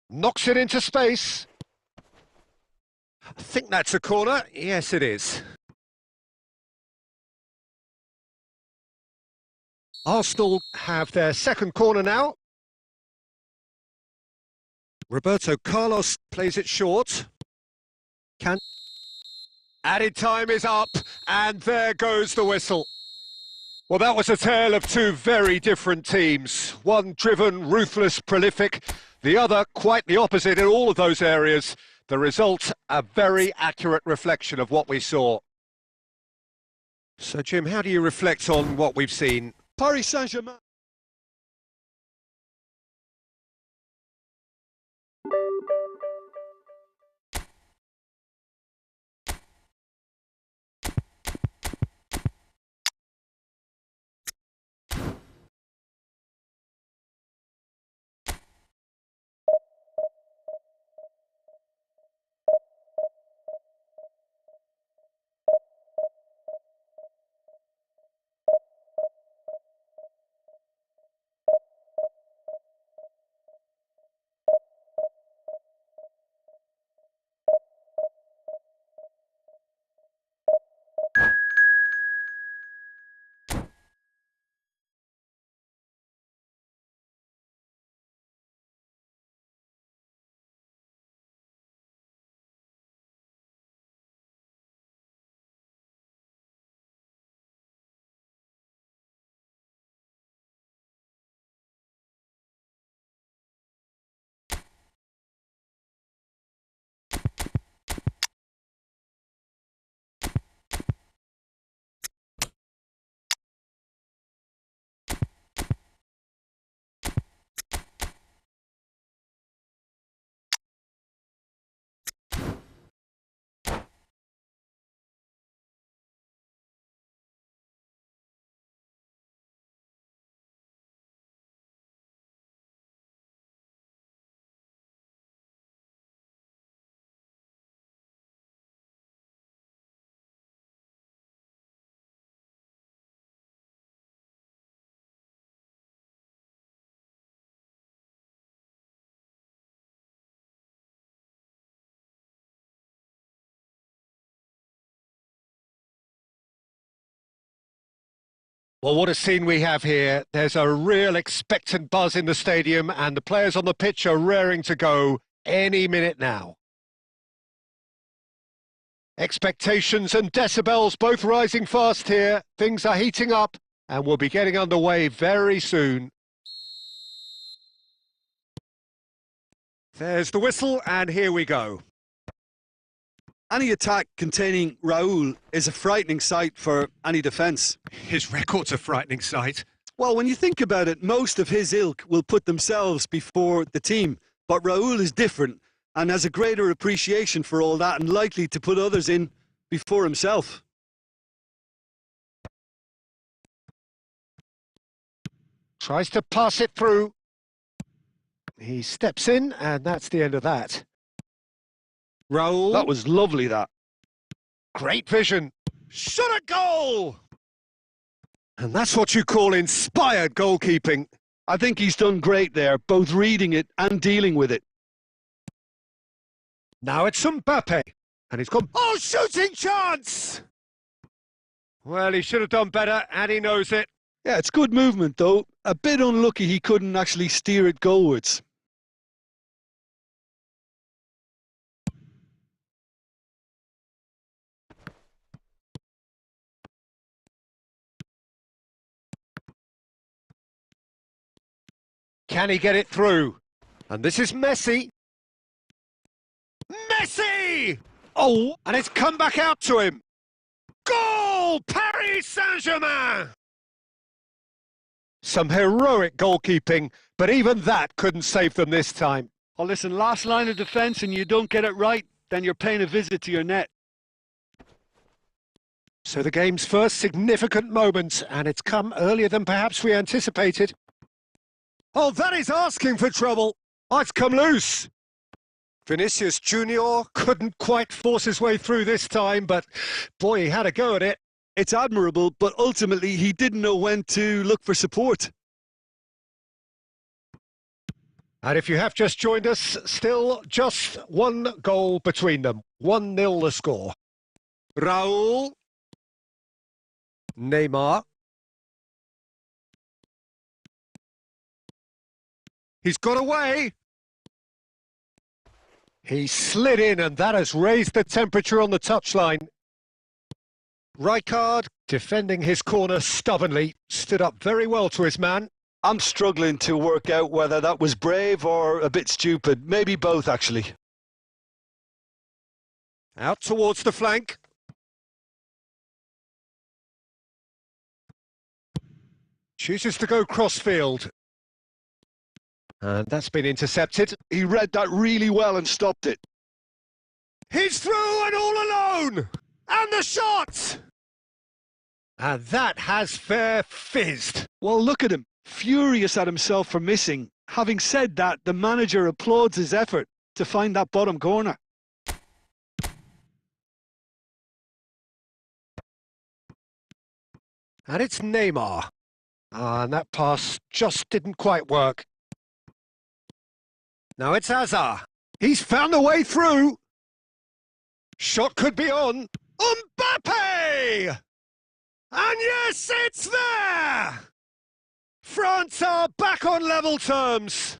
Knocks it into space. I think that's a corner. Yes, it is. Arsenal have their second corner now. Roberto Carlos plays it short. Added time is up, and there goes the whistle. Well, that was a tale of two very different teams. One driven, ruthless, prolific. The other quite the opposite in all of those areas. The result, a very accurate reflection of what we saw. So, Jim, how do you reflect on what we've seen? Paris Saint-Germain. Well, what a scene we have here. There's a real expectant buzz in the stadium and the players on the pitch are raring to go any minute now. Expectations and decibels both rising fast here. Things are heating up and we'll be getting underway very soon. There's the whistle and here we go. Any attack containing Raul is a frightening sight for any defence. His record's a frightening sight. Well, when you think about it, most of his ilk will put themselves before the team. But Raul is different and has a greater appreciation for all that and likely to put others in before himself. Tries to pass it through. He steps in and that's the end of that. Raul. That was lovely, that. Great vision. Shot at goal! And that's what you call inspired goalkeeping. I think he's done great there, both reading it and dealing with it. Now it's Mbappe. And he's gone. Oh, shooting chance! Well, he should have done better, and he knows it. Yeah, it's good movement, though. A bit unlucky he couldn't actually steer it goalwards. Can he get it through? And this is Messi. Messi! Oh, and it's come back out to him. Goal! Paris Saint-Germain! Some heroic goalkeeping, but even that couldn't save them this time. Oh, listen, last line of defence and you don't get it right, then you're paying a visit to your net. So the game's first significant moment, and it's come earlier than perhaps we anticipated. Oh, that is asking for trouble. Oh, it's come loose. Vinicius Junior couldn't quite force his way through this time, but boy, he had a go at it. It's admirable, but ultimately he didn't know when to look for support. And if you have just joined us, still just one goal between them. 1-0 the score. Raul. Neymar. He's got away. He slid in and that has raised the temperature on the touchline. Rijkaard, defending his corner stubbornly, stood up very well to his man. I'm struggling to work out whether that was brave or a bit stupid. Maybe both, actually. Out towards the flank. Chooses to go crossfield. And that's been intercepted. He read that really well and stopped it. He's through and all alone! And the shot! And that has fair fizzed. Well, look at him, furious at himself for missing. Having said that, the manager applauds his effort to find that bottom corner. And it's Neymar. And that pass just didn't quite work. Now it's Hazard. He's found a way through. Shot could be on. Mbappe! And yes, it's there! France are back on level terms.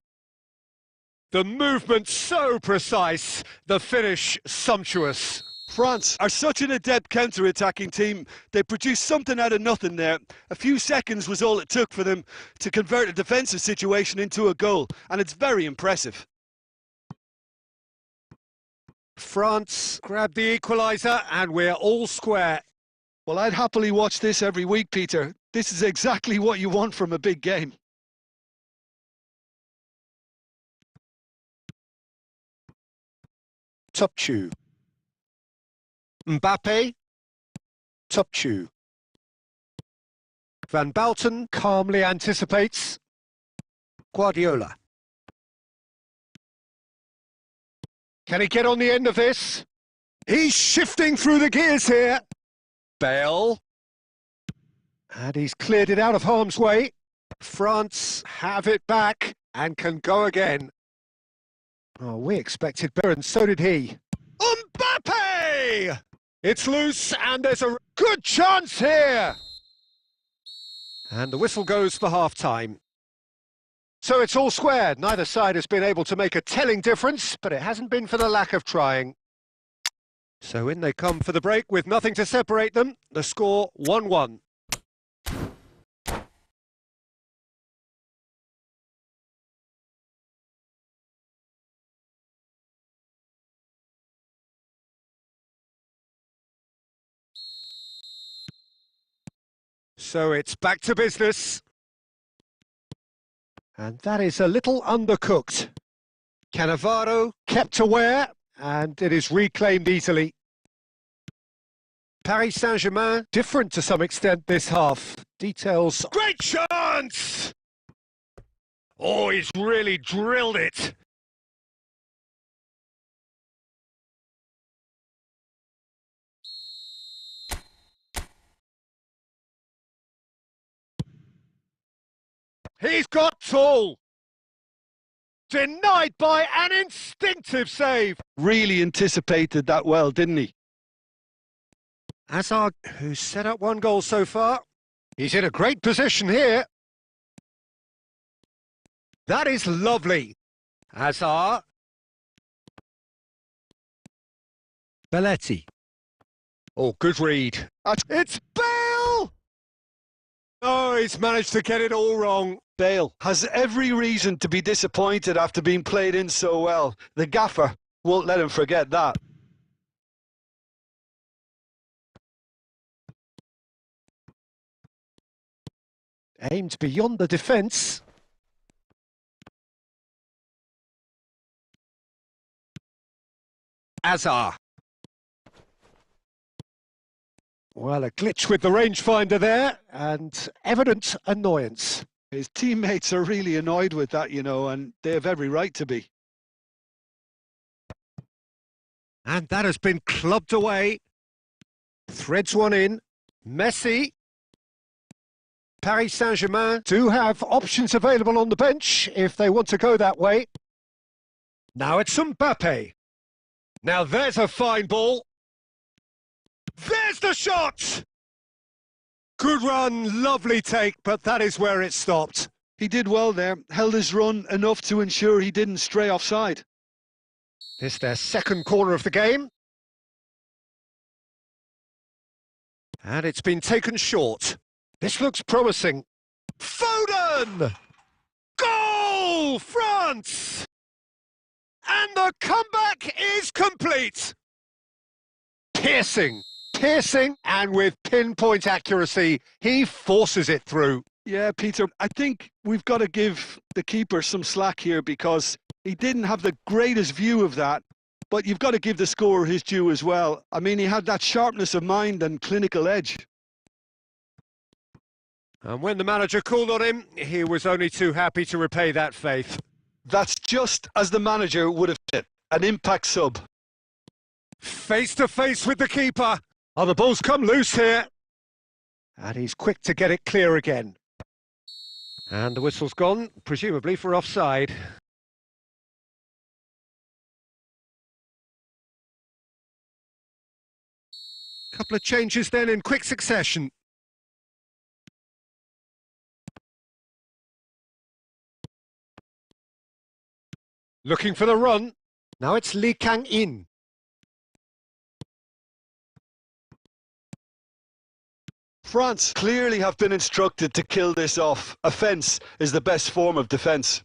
The movement so precise, the finish sumptuous. France are such an adept counter-attacking team. They produced something out of nothing there. A few seconds was all it took for them to convert a defensive situation into a goal, and it's very impressive. France grabbed the equaliser, and we're all square. Well, I'd happily watch this every week, Peter. This is exactly what you want from a big game. Topchu. Mbappe. Topchu. Van Balten calmly anticipates. Guardiola. Can he get on the end of this? He's shifting through the gears here. Bale. And he's cleared it out of harm's way. France have it back and can go again. Oh, we expected better, and so did he. Mbappe! It's loose, and there's a good chance here. And the whistle goes for half-time. So it's all squared. Neither side has been able to make a telling difference, but it hasn't been for the lack of trying. So in they come for the break with nothing to separate them. The score 1-1. So it's back to business. And that is a little undercooked. Cannavaro kept aware, and it is reclaimed easily. Paris Saint-Germain, different to some extent this half. Details. Great chance! Oh, he's really drilled it. He's got tall. Denied by an instinctive save. Really anticipated that well, didn't he? Hazard, who's set up one goal so far. He's in a great position here. That is lovely. Hazard. Belletti. Oh, good read. It's Bale! Oh, he's managed to get it all wrong. Bale has every reason to be disappointed after being played in so well. The gaffer won't let him forget that. Aimed beyond the defence. Hazard. Well, a glitch with the rangefinder there, and evident annoyance. His teammates are really annoyed with that, you know, and they have every right to be. And that has been clubbed away. Threads one in. Messi. Paris Saint-Germain do have options available on the bench if they want to go that way. Now it's Mbappe. Now there's a fine ball. There's the shot! Good run, lovely take, but that is where it stopped. He did well there, held his run enough to ensure he didn't stray offside. This their second corner of the game. And it's been taken short. This looks promising. Foden! Goal! France! And the comeback is complete! Piercing, and with pinpoint accuracy, he forces it through. Yeah, Peter, I think we've got to give the keeper some slack here because he didn't have the greatest view of that, but you've got to give the scorer his due as well. I mean, he had that sharpness of mind and clinical edge. And when the manager called on him, he was only too happy to repay that faith. That's just as the manager would have said, an impact sub. Face to face with the keeper. Oh, the ball's come loose here. And he's quick to get it clear again. And the whistle's gone, presumably for offside. Couple of changes then in quick succession. Looking for the run. Now it's Lee Kang-in. France clearly have been instructed to kill this off. Offence is the best form of defence.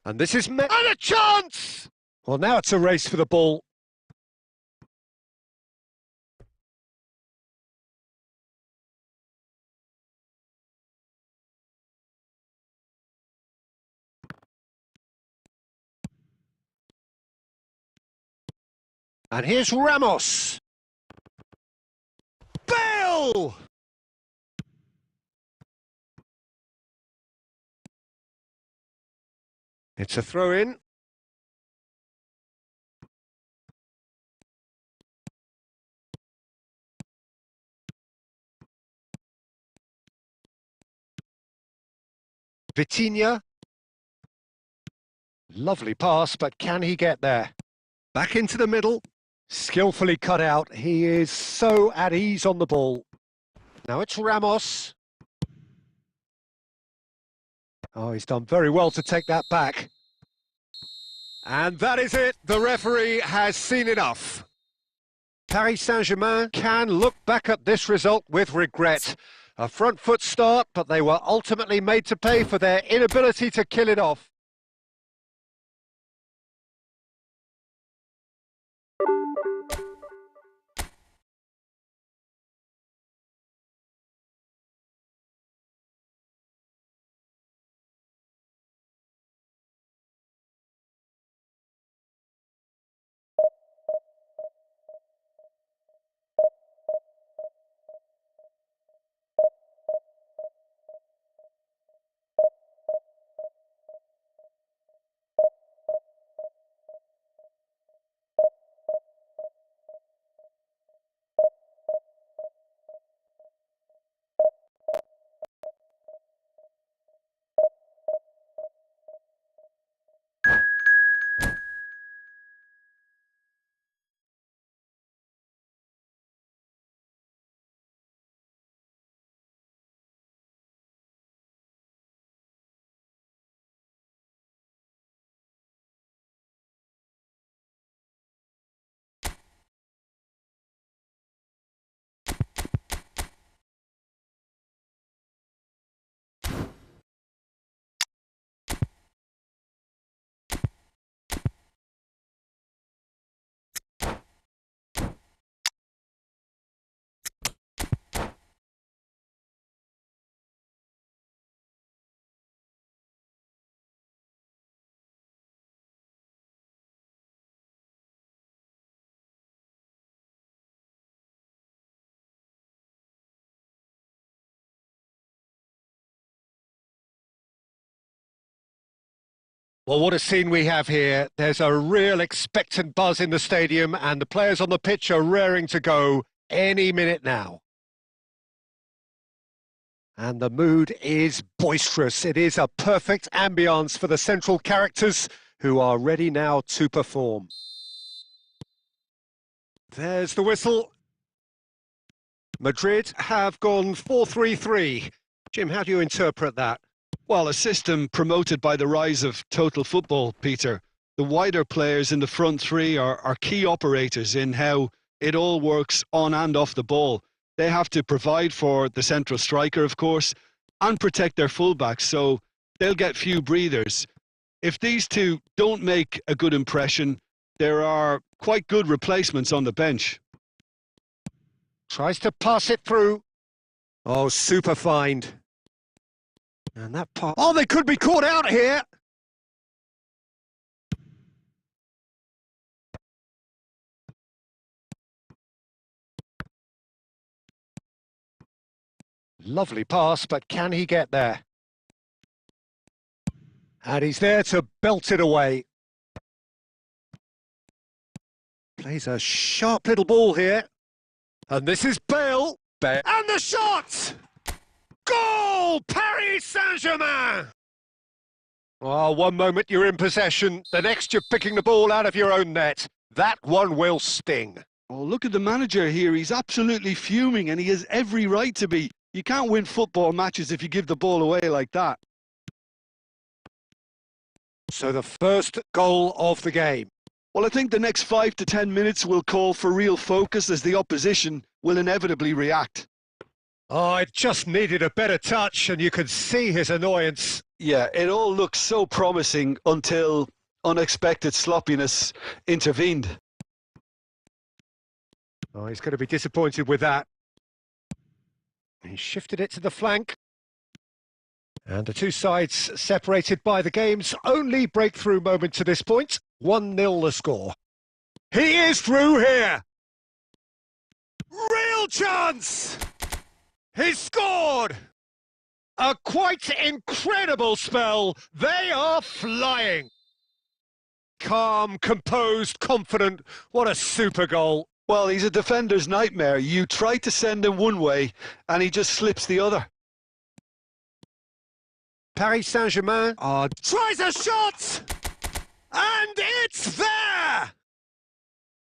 And this is... And a chance! Well, now it's a race for the ball. And here's Ramos. Bale! It's a throw-in. Vitinha. Lovely pass, but can he get there? Back into the middle. Skillfully cut out. He is so at ease on the ball. Now it's Ramos. Oh, he's done very well to take that back. And that is it. The referee has seen enough. Paris Saint-Germain can look back at this result with regret. A front foot start, but they were ultimately made to pay for their inability to kill it off. Well, what a scene we have here. There's a real expectant buzz in the stadium, and the players on the pitch are raring to go any minute now. And the mood is boisterous. It is a perfect ambience for the central characters who are ready now to perform. There's the whistle. Madrid have gone 4-3-3. Jim, how do you interpret that? Well, a system promoted by the rise of total football, Peter. The wider players in the front three are key operators in how it all works on and off the ball. They have to provide for the central striker, of course, and protect their fullbacks, so they'll get few breathers. If these two don't make a good impression, there are quite good replacements on the bench. Tries to pass it through. Oh, super find. And that part... Oh, they could be caught out here! Lovely pass, but can he get there? And he's there to belt it away. Plays a sharp little ball here. And this is Bale. And the shot! Goal! Paris Saint-Germain! Oh, one moment you're in possession, the next you're picking the ball out of your own net. That one will sting. Oh, look at the manager here. He's absolutely fuming, and he has every right to be. You can't win football matches if you give the ball away like that. So the first goal of the game. Well, I think the next 5 to 10 minutes will call for real focus as the opposition will inevitably react. Oh, it just needed a better touch, and you could see his annoyance. Yeah, it all looked so promising until unexpected sloppiness intervened. Oh, he's going to be disappointed with that. He shifted it to the flank. And the two sides separated by the game's only breakthrough moment to this point. 1-0 the score. He is through here! Real chance! He's scored! A quite incredible spell. They are flying. Calm, composed, confident. What a super goal. Well, he's a defender's nightmare. You try to send him one way, and he just slips the other. Paris Saint-Germain tries a shot! And it's there!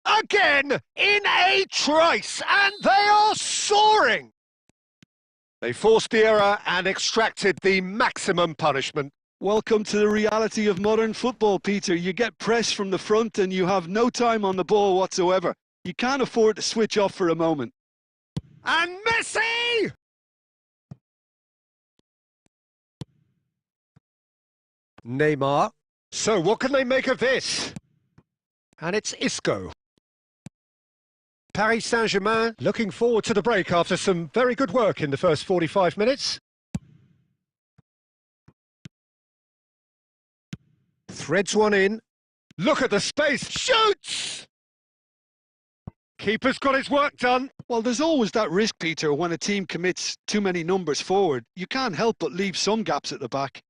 Again, in a trice, and they are soaring! They forced the error and extracted the maximum punishment. Welcome to the reality of modern football, Peter. You get pressed from the front and you have no time on the ball whatsoever. You can't afford to switch off for a moment. And Messi! Neymar. So what can they make of this? And it's Isco. Paris Saint-Germain looking forward to the break after some very good work in the first 45 minutes. Threads one in. Look at the space. Shoots! Keeper's got his work done. Well, there's always that risk, Peter, when a team commits too many numbers forward. You can't help but leave some gaps at the back.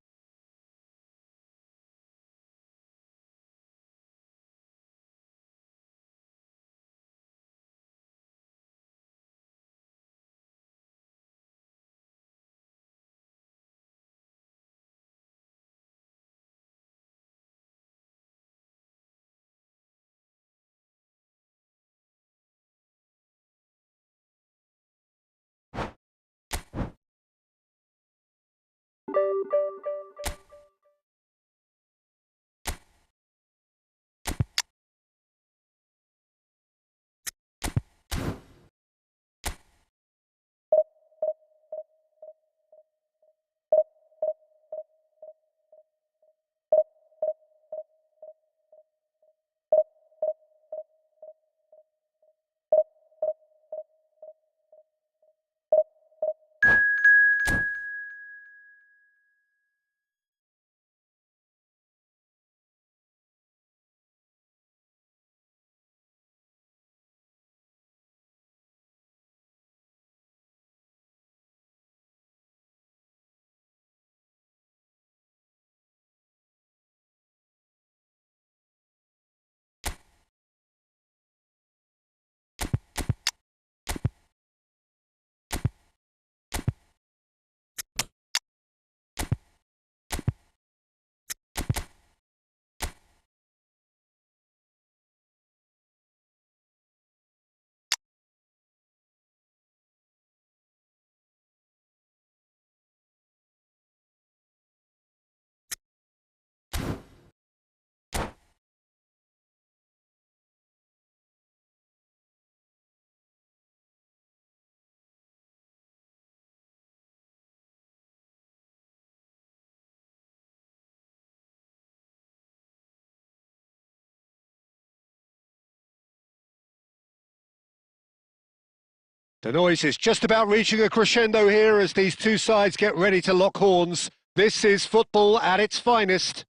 The noise is just about reaching a crescendo here as these two sides get ready to lock horns. This is football at its finest.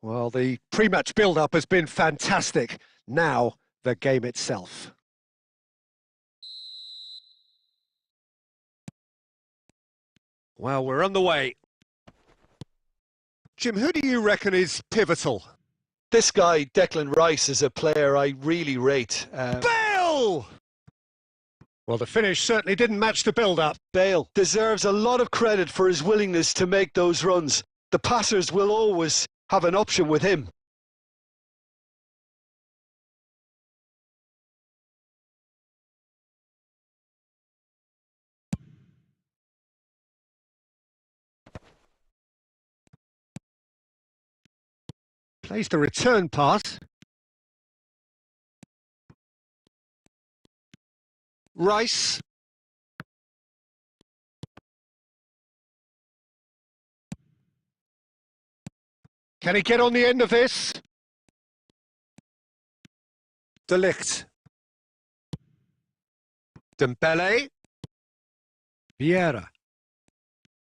Well, the pre-match build-up has been fantastic. Now, the game itself. Well, we're on the way. Jim, who do you reckon is pivotal? This guy, Declan Rice, is a player I really rate. Bale! Well, the finish certainly didn't match the build-up. Bale deserves a lot of credit for his willingness to make those runs. The passers will always have an option with him. Plays the return pass. Rice. Can he get on the end of this? De Ligt. Dembele. Vieira.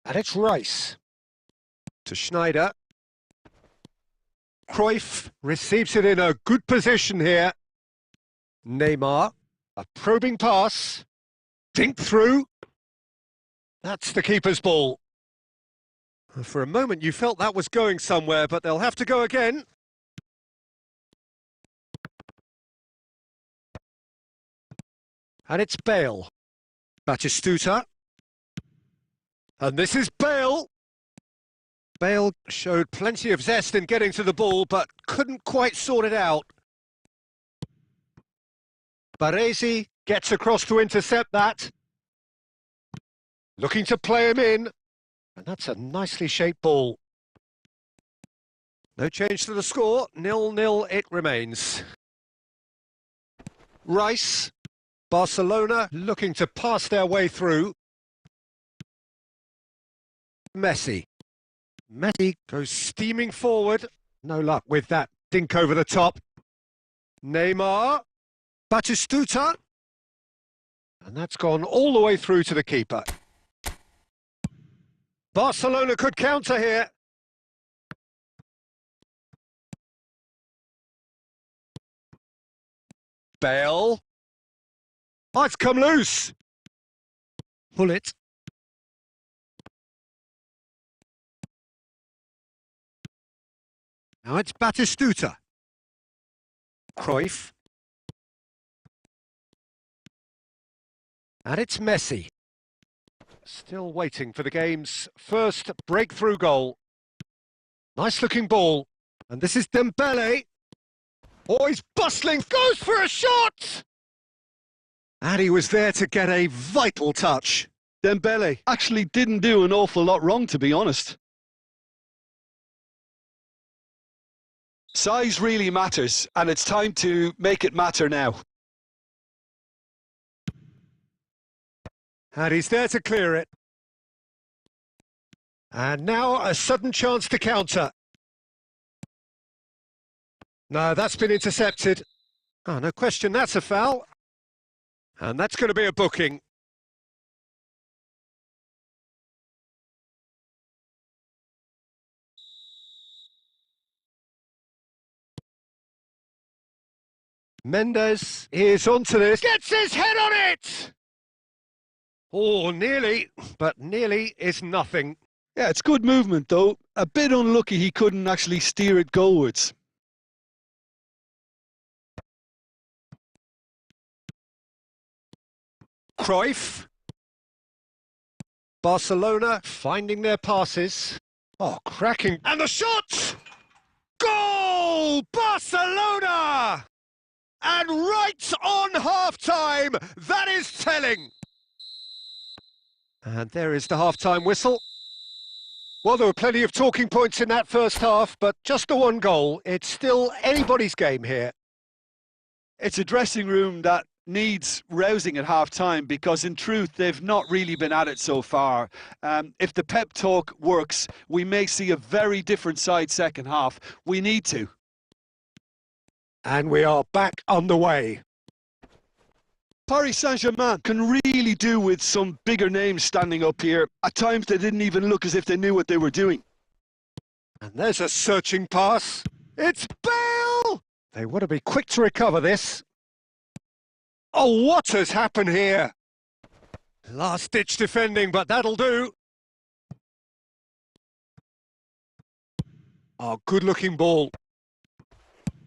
And it's Rice. To Schneider. Cruyff receives it in a good position here. Neymar. A probing pass. Dink through. That's the keeper's ball. For a moment you felt that was going somewhere, but they'll have to go again. And it's Bale. Batistuta. And this is Bale. Bale showed plenty of zest in getting to the ball, but couldn't quite sort it out. Baresi gets across to intercept that. Looking to play him in. And that's a nicely shaped ball. No change to the score. 0-0 it remains. Rice. Barcelona looking to pass their way through. Messi. Messi goes steaming forward. No luck with that dink over the top. Neymar. Batistuta. And that's gone all the way through to the keeper. Barcelona could counter here. Bale. Oh, it's come loose. Pull it. Now it's Batistuta. Cruyff. And it's Messi. Still waiting for the game's first breakthrough goal. Nice looking ball. And this is Dembele. Oh, he's bustling, goes for a shot! And he was there to get a vital touch. Dembele actually didn't do an awful lot wrong, to be honest. Size really matters, and it's time to make it matter now. And he's there to clear it. And now a sudden chance to counter. No, that's been intercepted. Oh, no question, that's a foul. And that's going to be a booking. Mendes is onto this. Gets his head on it! Oh, nearly, but nearly is nothing. Yeah, it's good movement, though. A bit unlucky he couldn't actually steer it goalwards. Cruyff. Barcelona finding their passes. Oh, cracking. And the shot! Goal! Barcelona! And right on half-time, that is telling. And there is the half-time whistle. Well, there were plenty of talking points in that first half, but just the one goal. It's still anybody's game here. It's a dressing room that needs rousing at half-time because, in truth, they've not really been at it so far. If the pep talk works, we may see a very different side second half. We need to. And we are back underway. Paris Saint-Germain can really do with some bigger names standing up here. At times, they didn't even look as if they knew what they were doing. And there's a searching pass. It's Bale! They want to be quick to recover this. Oh, what has happened here? Last-ditch defending, but that'll do. Oh, good-looking ball.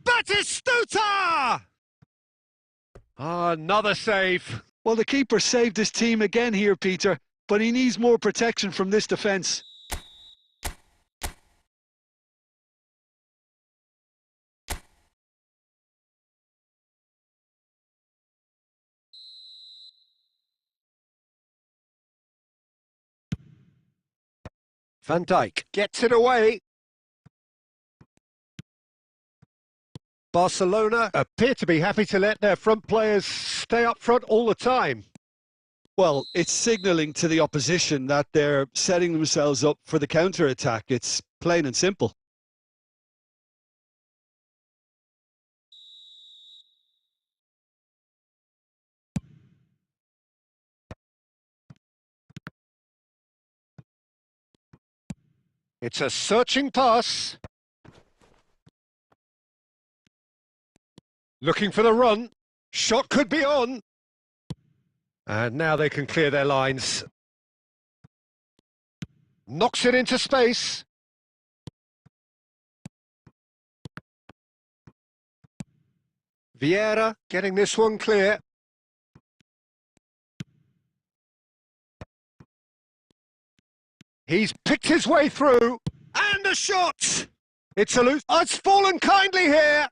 Batistuta! Ah, another save. Well, the keeper saved his team again here, Peter, but he needs more protection from this defence. Van Dijk gets it away. Barcelona appear to be happy to let their front players stay up front all the time. Well, it's signalling to the opposition that they're setting themselves up for the counter-attack. It's plain and simple. It's a searching pass. Looking for the run. Shot could be on. And now they can clear their lines. Knocks it into space. Vieira getting this one clear. He's picked his way through. And a shot! It's a loose. Oh, it's fallen kindly here.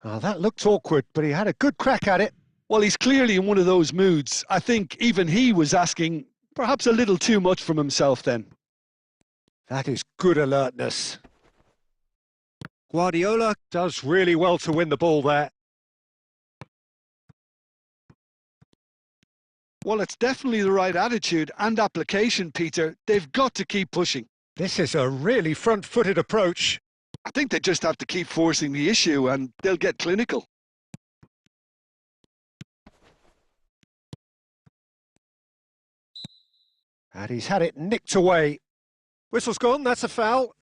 Oh, that looked awkward, but he had a good crack at it. Well, he's clearly in one of those moods. I think even he was asking, Perhaps a little too much from himself then. That is good alertness. Guardiola does really well to win the ball there. Well, it's definitely the right attitude and application, Peter. They've got to keep pushing. This is a really front-footed approach. I think they just have to keep forcing the issue and they'll get clinical. And he's had it nicked away. Whistle's gone, that's a foul.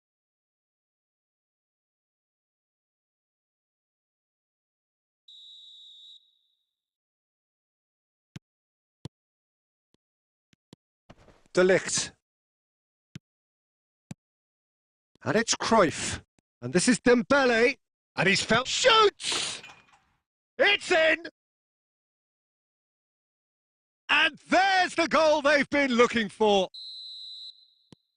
De Ligt. And it's Cruyff. And this is Dembele. And he's felt shoots! It's in! And there's the goal they've been looking for.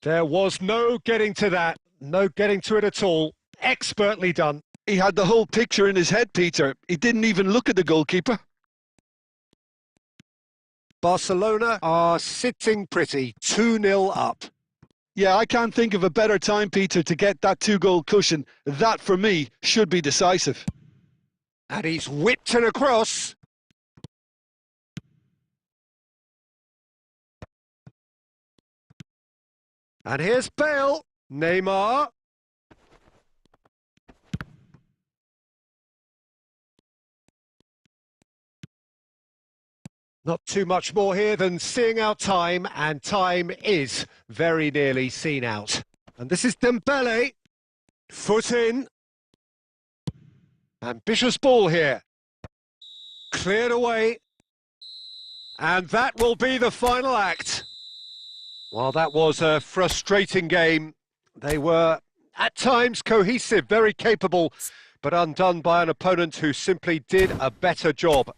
There was no getting to that. No getting to it at all. Expertly done. He had the whole picture in his head, Peter. He didn't even look at the goalkeeper. Barcelona are sitting pretty, 2-0 up. Yeah, I can't think of a better time, Peter, to get that 2-goal cushion. That, for me, should be decisive. And he's whipped it across. And here's Bale. Neymar. Not too much more here than seeing out time, and time is very nearly seen out. And this is Dembele. Foot in. Ambitious ball here. Cleared away. And that will be the final act. Well, that was a frustrating game. They were, at times, cohesive, very capable, but undone by an opponent who simply did a better job.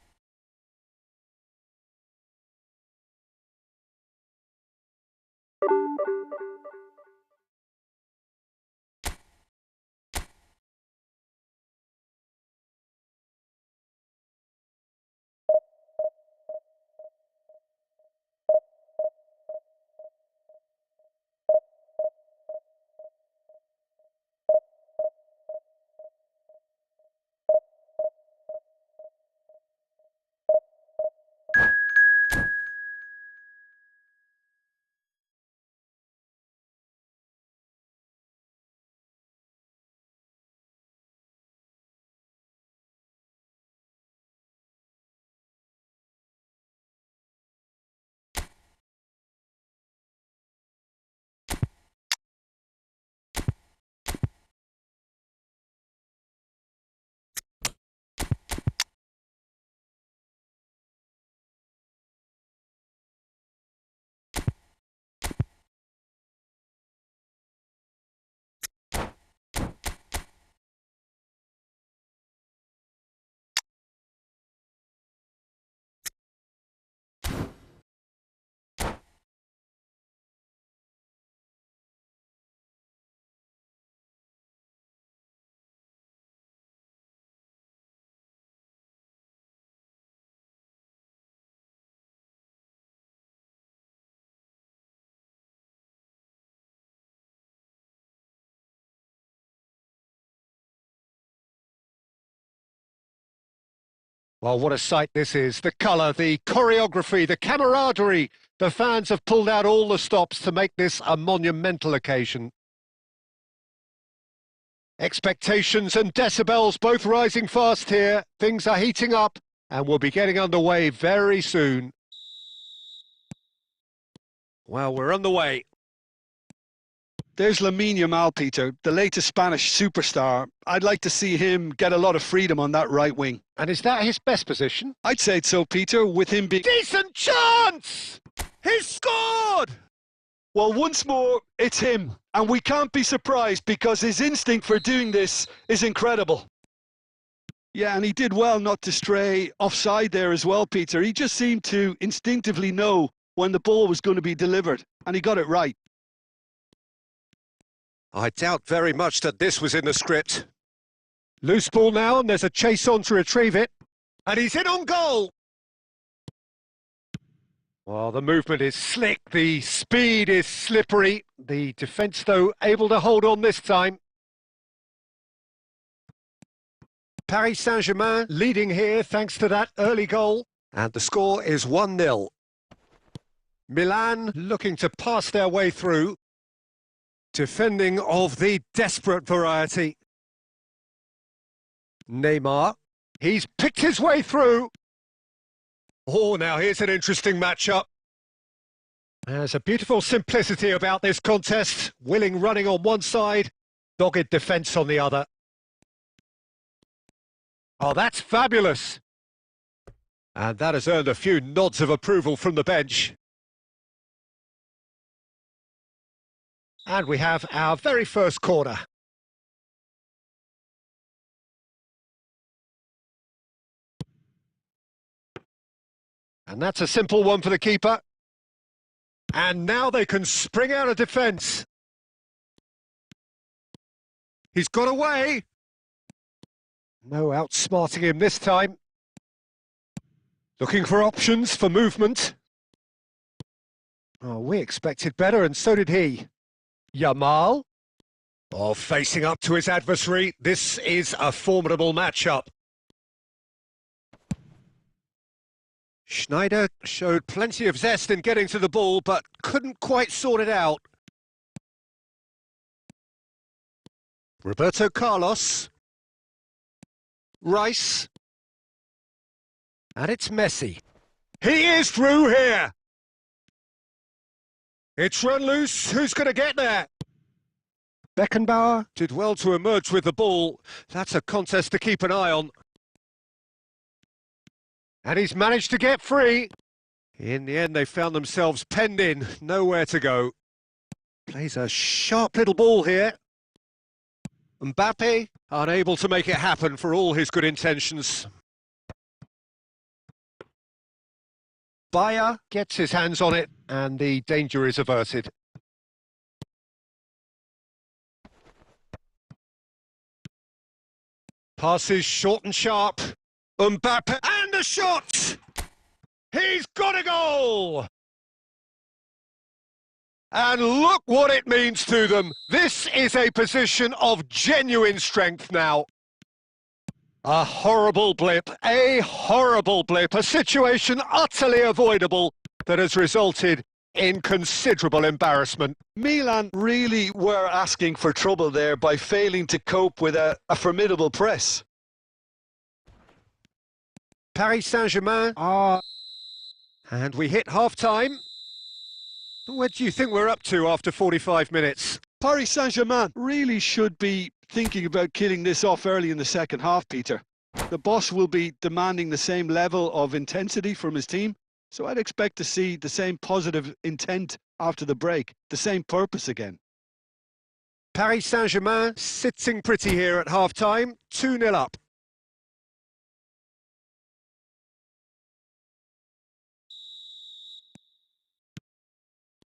Well, what a sight this is. The colour, the choreography, the camaraderie. The fans have pulled out all the stops to make this a monumental occasion. Expectations and decibels both rising fast here. Things are heating up and we'll be getting underway very soon. Well, we're on the way. There's Lamine Yamal, Peter, the latest Spanish superstar. I'd like to see him get a lot of freedom on that right wing. And is that his best position? I'd say so, Peter, with him being... Decent chance! He's scored! Well, once more, it's him. And we can't be surprised because his instinct for doing this is incredible. Yeah, and he did well not to stray offside there as well, Peter. He just seemed to instinctively know when the ball was going to be delivered, and he got it right. I doubt very much that this was in the script. Loose ball now, and there's a chase on to retrieve it. And he's in on goal! Well, the movement is slick, the speed is slippery. The defence, though, able to hold on this time. Paris Saint-Germain leading here thanks to that early goal. And the score is 1-0. Milan looking to pass their way through. Defending of the desperate variety. Neymar, he's picked his way through. Oh, now here's an interesting matchup. There's a beautiful simplicity about this contest. Willing running on one side, dogged defence on the other. Oh, that's fabulous. And that has earned a few nods of approval from the bench. And we have our very first corner. And that's a simple one for the keeper. And now they can spring out of defence. He's got away. No outsmarting him this time. Looking for options for movement. Oh, we expected better, and so did he. Yamal. Oh, facing up to his adversary. This is a formidable matchup. Schneider showed plenty of zest in getting to the ball, but couldn't quite sort it out. Roberto Carlos. Rice. And it's Messi. He is through here. It's run loose. Who's going to get there? Beckenbauer did well to emerge with the ball. That's a contest to keep an eye on. And he's managed to get free. In the end, they found themselves penned in, nowhere to go. Plays a sharp little ball here. Mbappe, unable to make it happen for all his good intentions. Bayer gets his hands on it, and the danger is averted. Passes short and sharp. Mbappe, and a shot! He's got a goal! And look what it means to them. This is a position of genuine strength now. A horrible blip, a situation utterly avoidable that has resulted in considerable embarrassment. Milan really were asking for trouble there by failing to cope with a formidable press. Paris Saint-Germain are... And we hit half-time. What do you think we're up to after 45 minutes? Paris Saint-Germain really should be thinking about killing this off early in the second half, Peter. The boss will be demanding the same level of intensity from his team, so I'd expect to see the same positive intent after the break, the same purpose again. Paris Saint-Germain sitting pretty here at half-time, 2-0 up.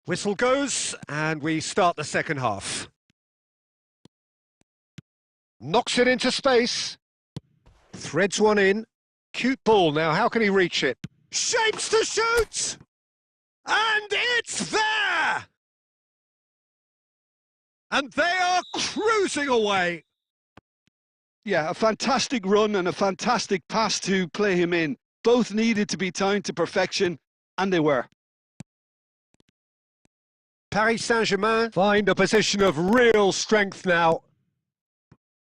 Whistle goes, and we start the second half. Knocks it into space. Threads one in. Cute ball now, how can he reach it? Shapes to shoot! And it's there! And they are cruising away. Yeah, a fantastic run and a fantastic pass to play him in. Both needed to be timed to perfection, and they were. Paris Saint-Germain find a position of real strength now.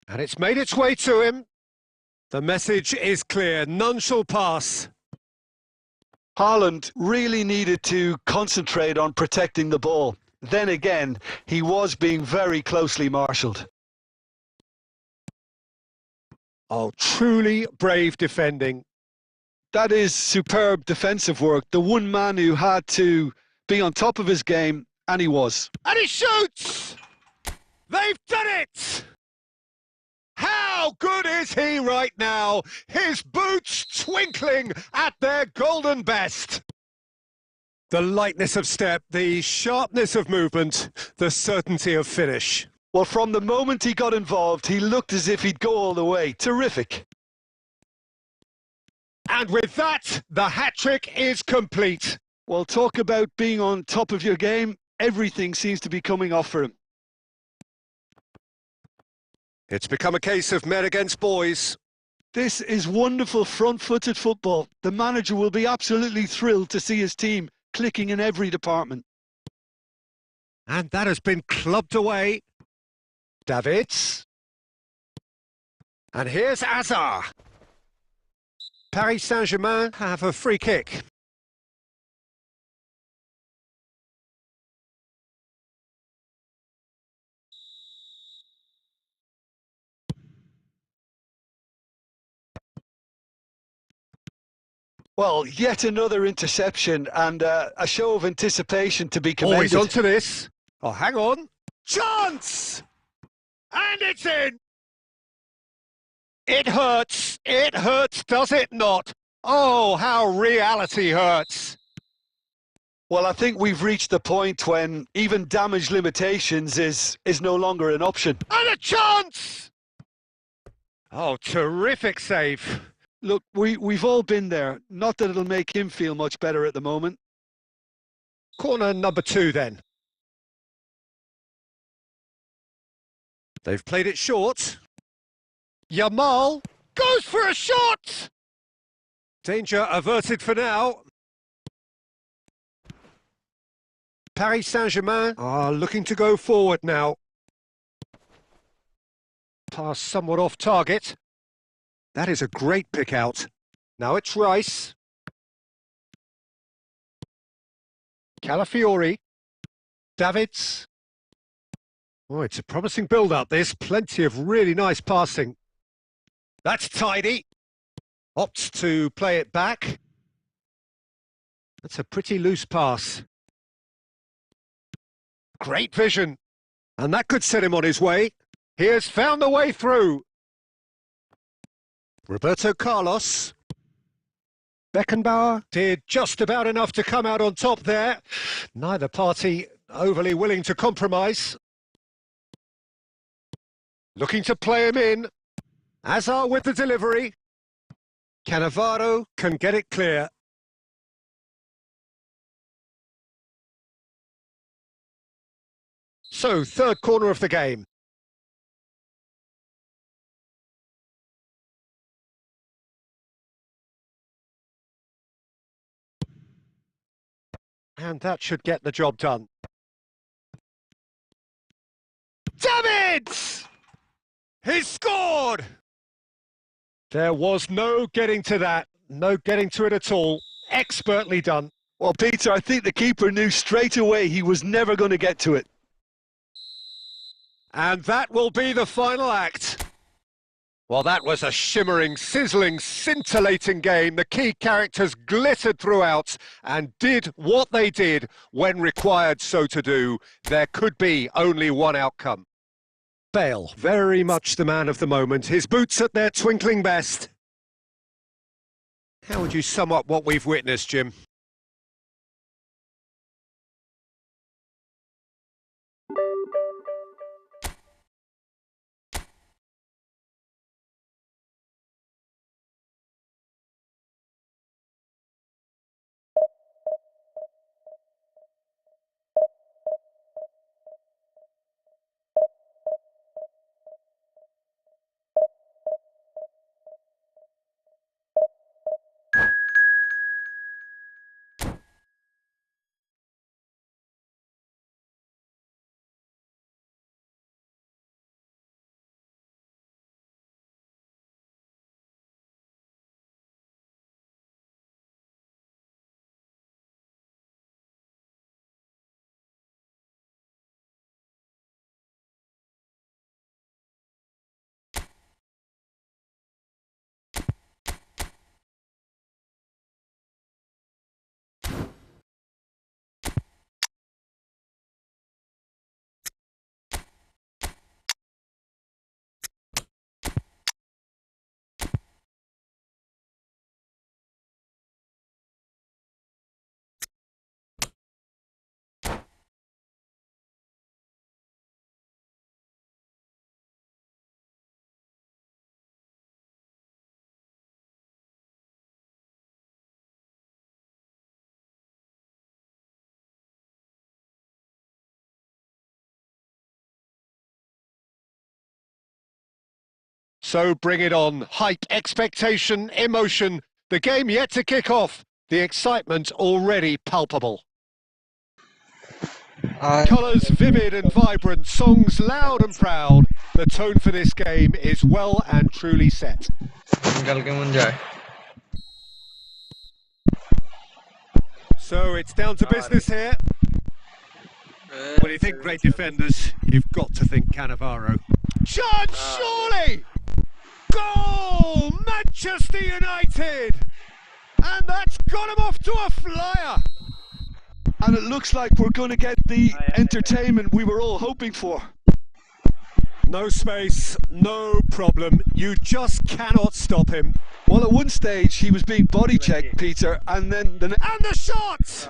And it's made its way to him. The message is clear, none shall pass. Haaland really needed to concentrate on protecting the ball. Then again, he was being very closely marshalled. Oh, truly brave defending. That is superb defensive work. The one man who had to be on top of his game, and he was. And he shoots! They've done it! How good is he right now? His boots twinkling at their golden best. The lightness of step, the sharpness of movement, the certainty of finish. Well, from the moment he got involved, he looked as if he'd go all the way. Terrific. And with that, the hat-trick is complete. Well, talk about being on top of your game. Everything seems to be coming off for him. It's become a case of men against boys. This is wonderful front-footed football. The manager will be absolutely thrilled to see his team clicking in every department. And that has been clubbed away. Davids. And here's Azar. Paris Saint-Germain have a free kick. Well, yet another interception and a show of anticipation to be commended. Always onto this. Oh, hang on. Chance! And it's in! It hurts. It hurts, does it not? Oh, how reality hurts. Well, I think we've reached the point when even damage limitations is no longer an option. And a chance! Oh, terrific save. Look, we've all been there. Not that it'll make him feel much better at the moment. Corner number 2 then. They've played it short. Yamal goes for a shot! Danger averted for now. Paris Saint-Germain are looking to go forward now. Pass somewhat off target. That is a great pick out. Now it's Rice. Calafiori. Davids. Oh, it's a promising build-up, this. Plenty of really nice passing. That's tidy. Opts to play it back. That's a pretty loose pass. Great vision. And that could set him on his way. He has found the way through. Roberto Carlos. Beckenbauer did just about enough to come out on top there. Neither party overly willing to compromise. Looking to play him in. Azar with the delivery. Cannavaro can get it clear. So, third corner of the game. And that should get the job done. Davids! He's scored! There was no getting to that. No getting to it at all. Expertly done. Well, Peter, I think the keeper knew straight away he was never going to get to it. And that will be the final act. Well, that was a shimmering, sizzling, scintillating game. The key characters glittered throughout and did what they did when required so to do. There could be only one outcome. Bale, very much the man of the moment. His boots at their twinkling best. How would you sum up what we've witnessed, Jim? So bring it on. Hype, expectation, emotion. The game yet to kick off. The excitement already palpable. Colours vivid and vibrant, songs loud and proud. The tone for this game is well and truly set. So it's down to business here. When you think great defenders, you've got to think Cannavaro. Chance, surely! Goal! Manchester United! And that's got him off to a flyer! And it looks like we're going to get the entertainment we were all hoping for. No space, no problem. You just cannot stop him. Well, at one stage he was being body checked, Peter, and then and the shot!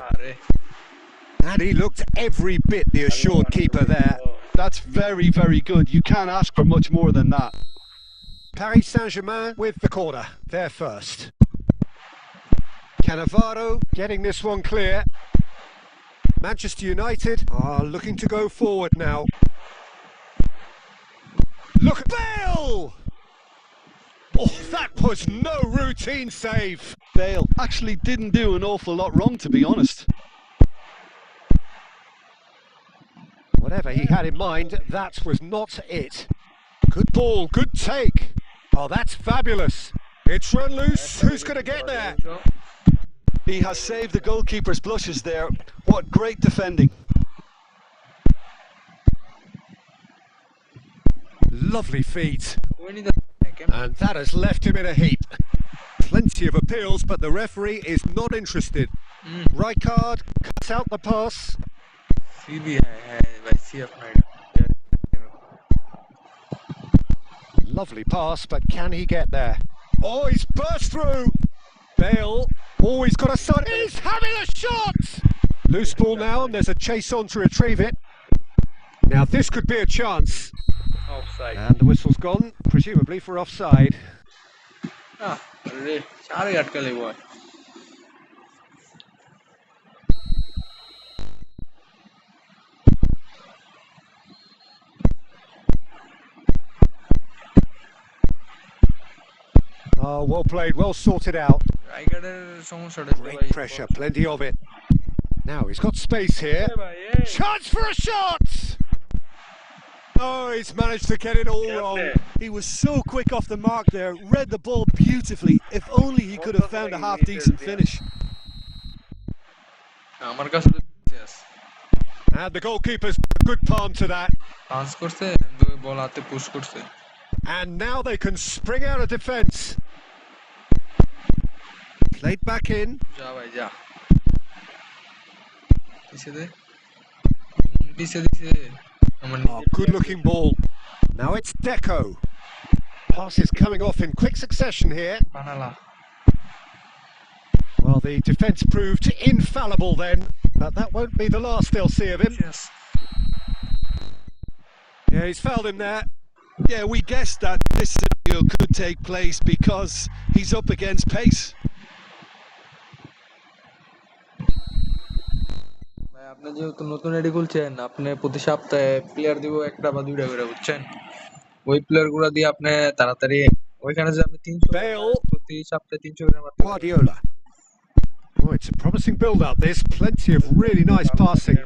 And he looked every bit the assured keeper there. That's very, very good. You can't ask for much more than that. Paris Saint-Germain with the corner. They're first. Cannavaro getting this one clear. Manchester United are looking to go forward now. Look at Bale! Oh, that was no routine save. Bale actually didn't do an awful lot wrong, to be honest. Whatever he had in mind, that was not it. Good ball, good take. Oh, that's fabulous. It's run loose. Who's going to get there? He has saved the goalkeeper's blushes there. What great defending. Lovely feet. And that has left him in a heap. Plenty of appeals, but the referee is not interested. Rijkaard cuts out the pass. Lovely pass, but can he get there? Oh, he's burst through! Bale, always got a shot. He's having a shot! Loose ball now, and there's a chase on to retrieve it. Now this could be a chance. Offside. And the whistle's gone, presumably for offside. Oh, well played, well sorted out. Great pressure, plenty of it. Now he's got space here. Chance for a shot! Oh, he's managed to get it all wrong. He was so quick off the mark there, read the ball beautifully. If only he could have found a half-decent finish. And the goalkeeper's put a good palm to that. And now they can spring out of defence. Played back in. Oh, good looking ball. Now it's Deco. Passes coming off in quick succession here. Well, the defence proved infallible then, but that won't be the last they'll see of him. Yeah, he's fouled him there. Yeah, we guessed that this scenario could take place because he's up against pace. আপনি যেহেতু নতুন এডি খুলছেন আপনি প্রতি সপ্তাহে player দিব একটা বা দুইটা করে বুঝছেন ওই প্লেয়ার গুলো দিয়ে আপনি তাড়াতাড়ি ওইখানে যে আপনি 300 প্রতি সপ্তাহে 300 করে মারতে Guardiola. Oh, it's a promising build-up. There's plenty of really nice passing.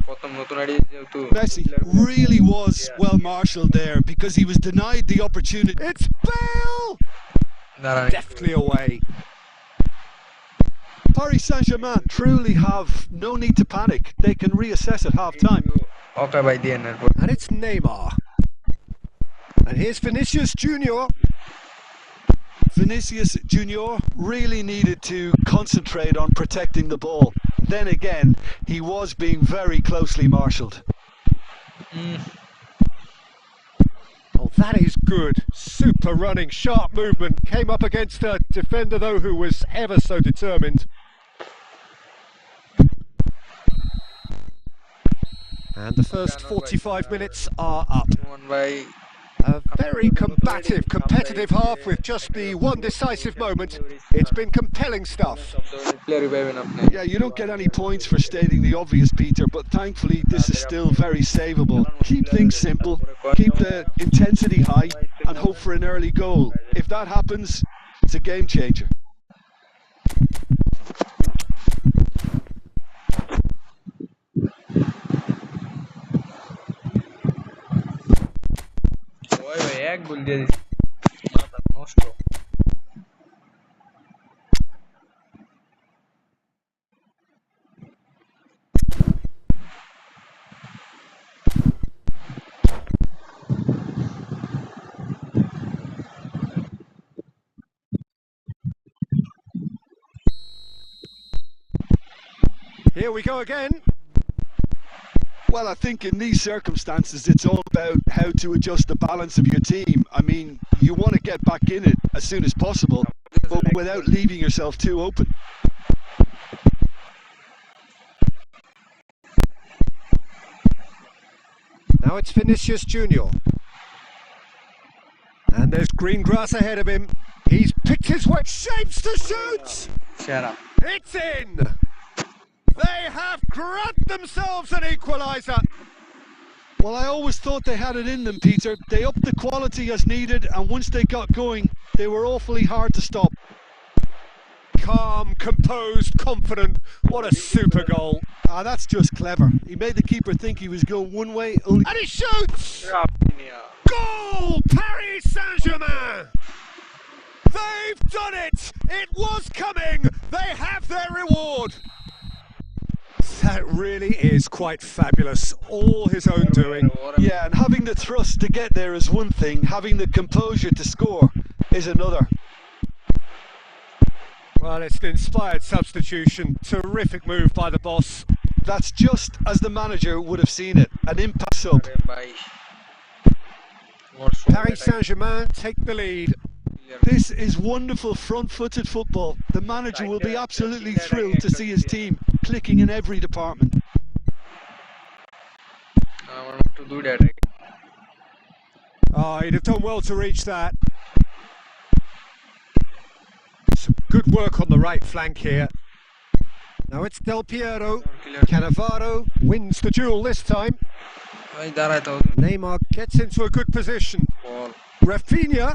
Messi really was well marshalled there because he was denied the opportunity. It's Bale! Deftly away. Paris Saint-Germain truly have no need to panic. They can reassess at half-time. And it's Neymar. And here's Vinicius Junior. Vinicius Junior really needed to concentrate on protecting the ball. Then again, he was being very closely marshalled. Oh, that is good. Super running, sharp movement. Came up against a defender, though, who was ever so determined. And the first 45 minutes are up. A very combative, competitive half with just the one decisive moment. It's been compelling stuff. Yeah, you don't get any points for stating the obvious, Peter, but thankfully this is still very savable. Keep things simple, keep the intensity high, and hope for an early goal. If that happens, it's a game changer. এক গোল দিয়ে দিছে মাথা নষ্ট Here we go again. Well, I think in these circumstances, it's all about how to adjust the balance of your team. I mean, you want to get back in it as soon as possible, but without leaving yourself too open. Now it's Vinicius Junior. And there's green grass ahead of him. He's picked his way, shapes to shoot! It's in! They have grabbed themselves an equaliser. Well, I always thought they had it in them, Peter. They upped the quality as needed, and once they got going, they were awfully hard to stop. Calm, composed, confident. What a super goal. Ah, that's just clever. He made the keeper think he was going one way, only... And he shoots! Goal! Paris Saint-Germain! They've done it! It was coming! They have their reward! That really is quite fabulous. All his own doing. Yeah, and having the thrust to get there is one thing. Having the composure to score is another. Well, it's an inspired substitution. Terrific move by the boss. That's just as the manager would have seen it. An impact sub. Paris Saint-Germain take the lead. This is wonderful front-footed football. The manager will be absolutely thrilled to see his team clicking in every department. Oh, he'd have done well to reach that. Some good work on the right flank here. Now it's Del Piero. Cannavaro wins the duel this time. Neymar gets into a good position. Rafinha!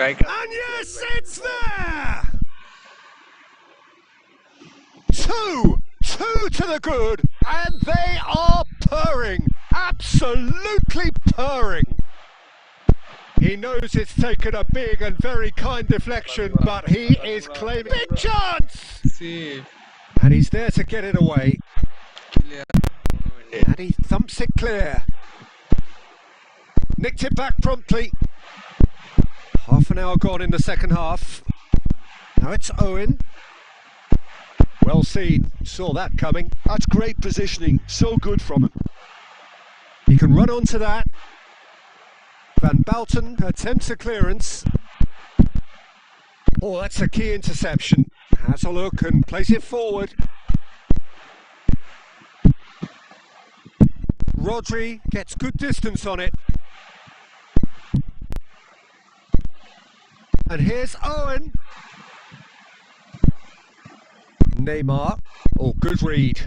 And yes, it's there! Two to the good, and they are purring, absolutely purring. He knows it's taken a big and very kind deflection, but he is claiming big chance! And he's there to get it away. And he thumps it clear. Nicked it back promptly. Half an hour gone in the second half. Now it's Owen. Well seen, saw that coming. That's great positioning, so good from him. He can run onto that. Van Bouten attempts a clearance. Oh, that's a key interception. Has a look and plays it forward. Rodri gets good distance on it. And here's Owen. Neymar. Oh, good read.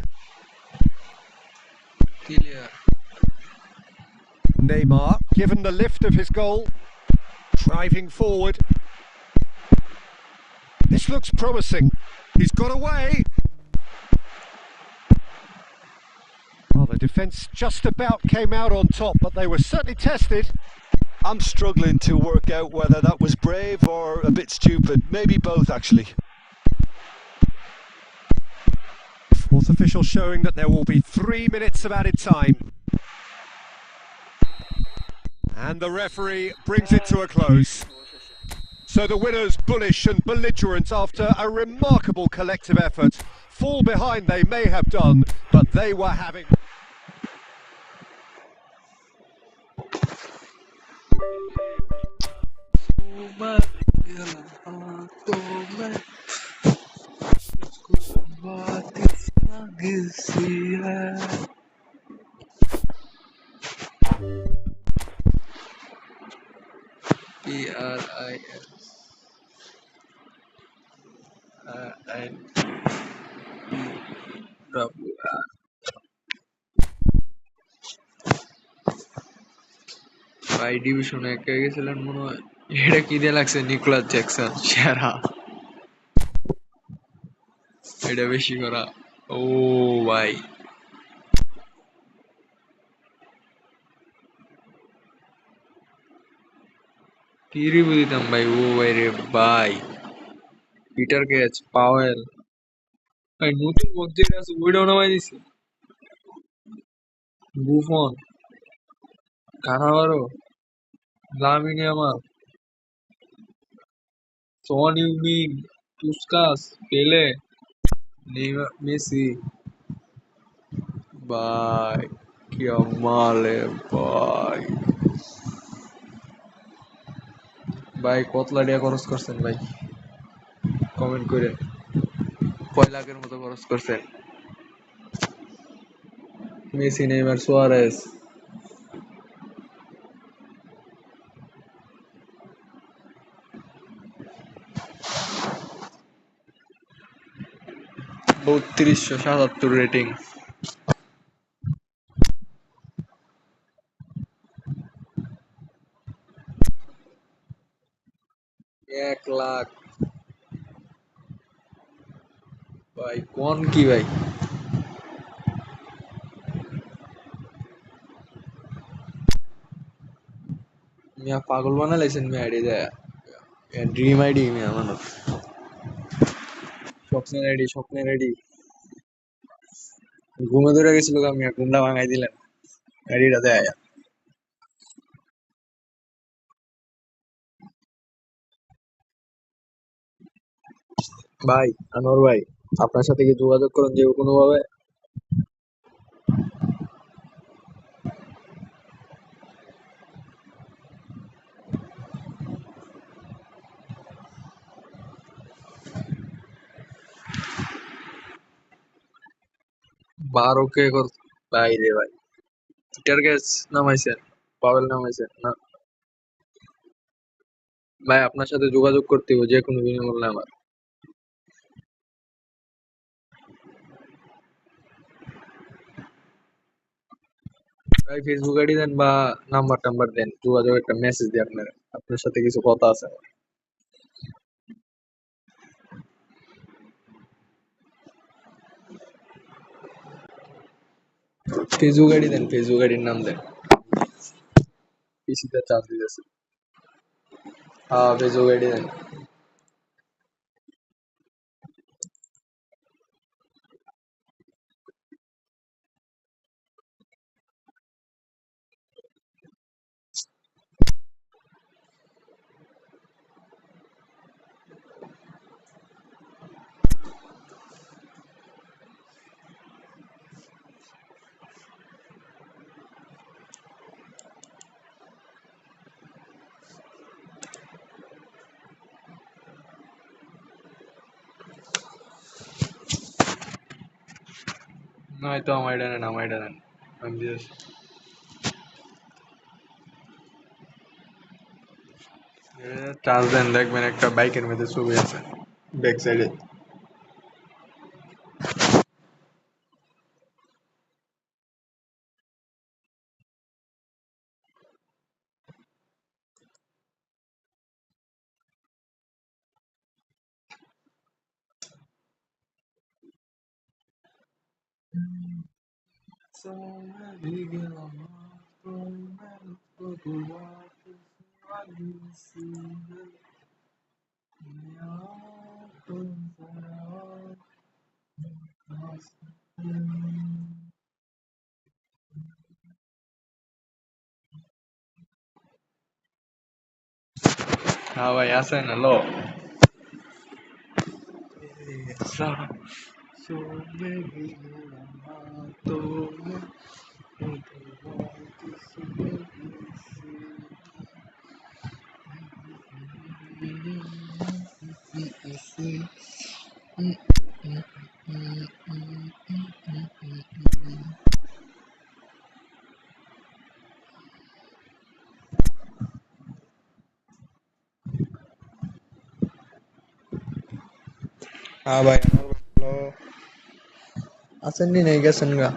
Neymar, given the lift of his goal, driving forward. This looks promising. He's got away. Well, the defence just about came out on top, but they were certainly tested. I'm struggling to work out whether that was brave or a bit stupid. Maybe both, actually. Fourth official showing that there will be 3 minutes of added time. And the referee brings it to a close. So the winners, bullish and belligerent after a remarkable collective effort, fall behind they may have done, but they were having... and WR. ভাই ডিভিশনে একা গেছিলেন মনে হয়। এটা কি দিয়ে লাগছে? নিকোলাস জ্যাকসন সেরা। এটা বেশি করা। ও ভাই, কি রিভিউ দিতাম ভাই। ও ভাই রে ভাই, পিটার ক্যাচ, পাওয়েল ভাই, নতুন মধ্যে আছে ওইটাও নামাই দিছে। বুফন, কানাভারো, লামিনে ইয়ামাল, সন ইউমিন, পুস্কাস, পেলে, নেইমার, মেসি। ভাই কি মালে ভাই। ভাই কতলা টাকা খরচ করছেন ভাই? কমেন্ট করে। কয় লাখের মতো খরচ করছেন? Messi, Neymar, Suarez. বত্রিশশো 77 রেটিং। 1 লাখ ভাই, কোন কি ভাই? মিয়া পাগল বানাইছেন মিয়া আইডি দেয়া। ড্রিম আইডি মিয়া মানুষ। স্বপ্নের আইডি, স্বপ্নের আইডি। ঘুমে ধরে গেছিল গা মিয়া, ঘুমটা ভাঙাই দিলেন আইডিটা দেয়। ভাই আনোয়ার ভাই, আপনার সাথে কি যোগাযোগ করুন যে কোনো ভাবে? বারো কে ভাই রে ভাই, পিটার গ্যাস নামাইছেন, পাওয়েল নামাইছেন না? ভাই আপনার সাথে যোগাযোগ করতে হবে যে কোনো বিনিময়ে আমার। ভাই ফেসবুক আইডি দেন বা নাম্বার টাম্বার দেন, যোগাযোগ একটা মেসেজ দিই আপনার। আপনার সাথে কিছু কথা আছে আমার। ফেসবুক আইডি দেন, ফেসবুক আইডির নাম দেন। পিসিতে চার্জ দিতেছে। হ্যাঁ ফেসবুক আইডি দেন। নয়তো আমার এটা নেন, আমার এটা নেন, আমি দিতেছি। চার্জ দেন, দেখবেন একটা বাইকের মধ্যে ছবি আছে ব্যাক সাইডে। হ্যাঁ ভাই আছেন, হ্যালো। ভাই আমার ভালো আছেন নি নাই গেছেন গা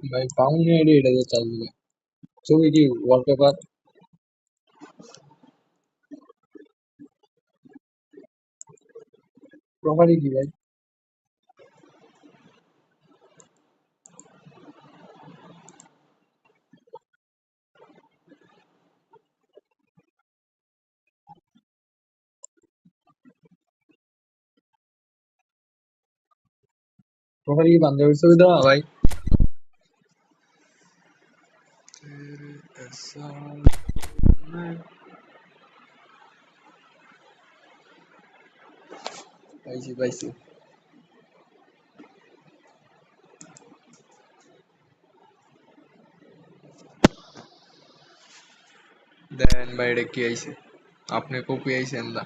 ভাই পাউন্ড আইডি এটা দিয়ে চালু করে ছবি কি ওয়ালপেপার প্রোফাইল কি ভাই প্রোফাইল কি বান্ধবীর ছবি দেওয়া ভাই পাইছি পাইছি দেন ভাই এটা কি আইছে আপনি কপি আইছেন না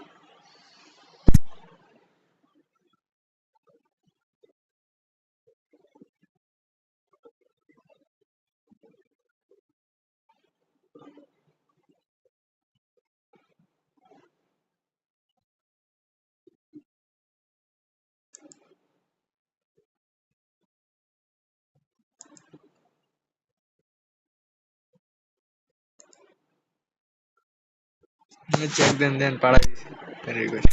চেক দেন দেন পাড়াই দিছি রিকোয়েস্ট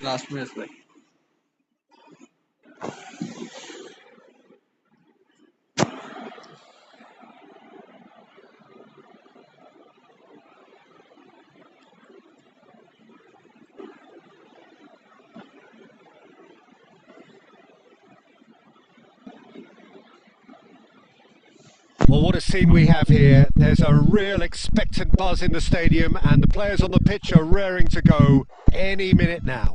না লাস্ট ম্যাচ ভাই। Well, what a scene we have here. There's a real expectant buzz in the stadium and the players on the pitch are raring to go any minute now.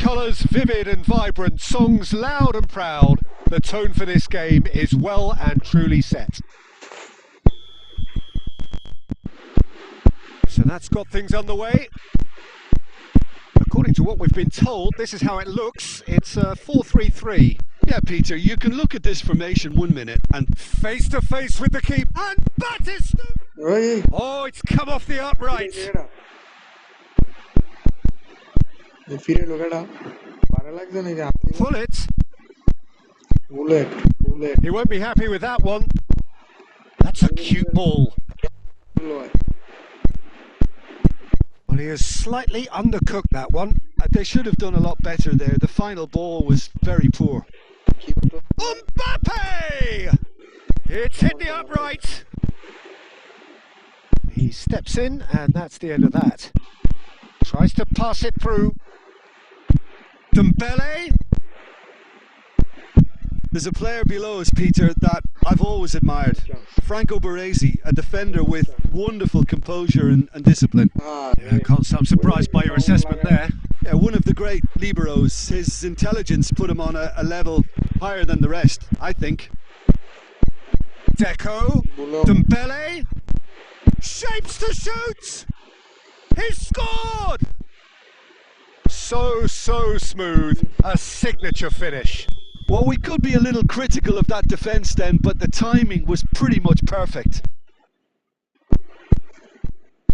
Colours vivid and vibrant, songs loud and proud. The tone for this game is well and truly set. So that's got things underway. According to what we've been told, this is how it looks. It's 4-3-3. Yeah, Peter, you can look at this formation 1 minute and Face to face with the keeper. And Batista! Oi. Oh, it's come off the upright. ফিরে লোকেটা পারে লাগছে নাকি হাতে Pull it. Bullet He won't be happy with that one. That's a cute ball. Well, he has slightly undercooked that one. they should have done a lot better there. The final ball was very poor. Mbappe! It's hit the upright. He steps in, and that's the end of that. Tries to pass it through. Dembele. There's a player below us, Peter, that I've always admired. Franco Baresi, a defender with wonderful composure and discipline. Yeah, can't say I'm surprised by your assessment there. Yeah, one of the great liberos. His intelligence put him on a level higher than the rest, I think. Deco. Dembele. Shapes to shoot. He's scored. So smooth. A signature finish. Well, we could be a little critical of that defence then, but the timing was pretty much perfect.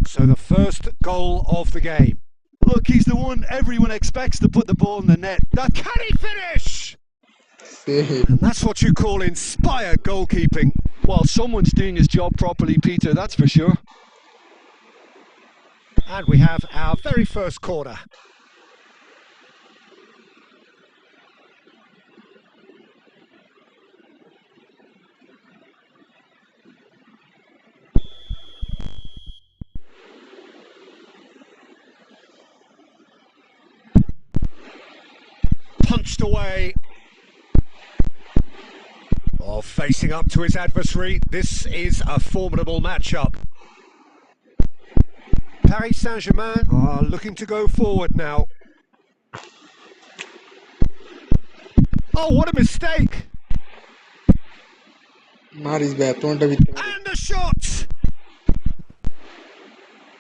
So the first goal of the game. Look, he's the one everyone expects to put the ball in the net. Can he finish? And that's what you call inspired goalkeeping. Well, someone's doing his job properly, Peter, that's for sure. And we have our very first corner. Punched away. Oh, facing up to his adversary. This is a formidable matchup. Paris Saint-Germain are looking to go forward now. Oh, what a mistake! And the shot!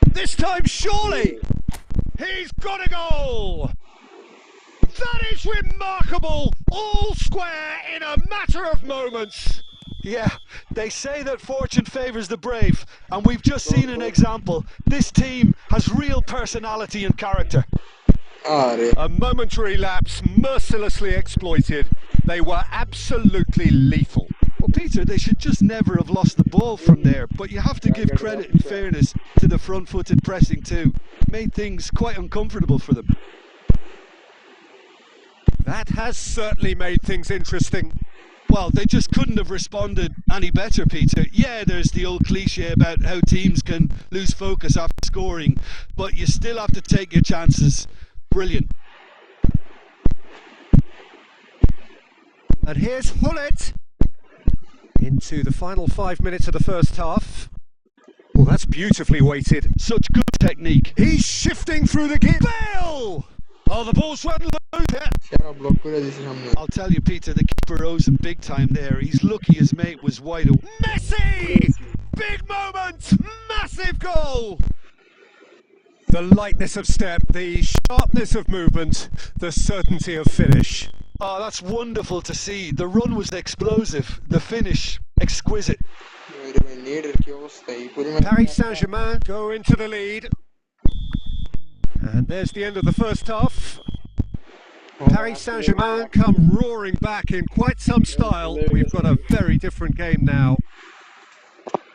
This time, surely! He's got a goal! That is remarkable! All square in a matter of moments! Yeah, they say that fortune favours the brave, and we've just seen an example. This team has real personality and character. A momentary lapse mercilessly exploited. They were absolutely lethal. Well, Peter, they should just never have lost the ball from there, but you have to give credit and fairness to the front-footed pressing too. Made things quite uncomfortable for them. That has certainly made things interesting. Well, they just couldn't have responded any better, Peter. Yeah, there's the old cliche about how teams can lose focus after scoring, but you still have to take your chances. Brilliant. And here's Hullet into the final 5 minutes of the first half. Well, that's beautifully weighted. Such good technique. He's shifting through the gap. Bale! Oh, the ball's run loose. I'll tell you, Peter, the keeper owes him big time there. He's lucky his mate was wide open. Messi! Big moment! Massive goal! The lightness of step, the sharpness of movement, the certainty of finish. Oh, that's wonderful to see. The run was explosive, the finish exquisite. Paris Saint-Germain go into the lead. And there's the end of the first half. Paris Saint-Germain come roaring back in quite some style. We've got a very different game now.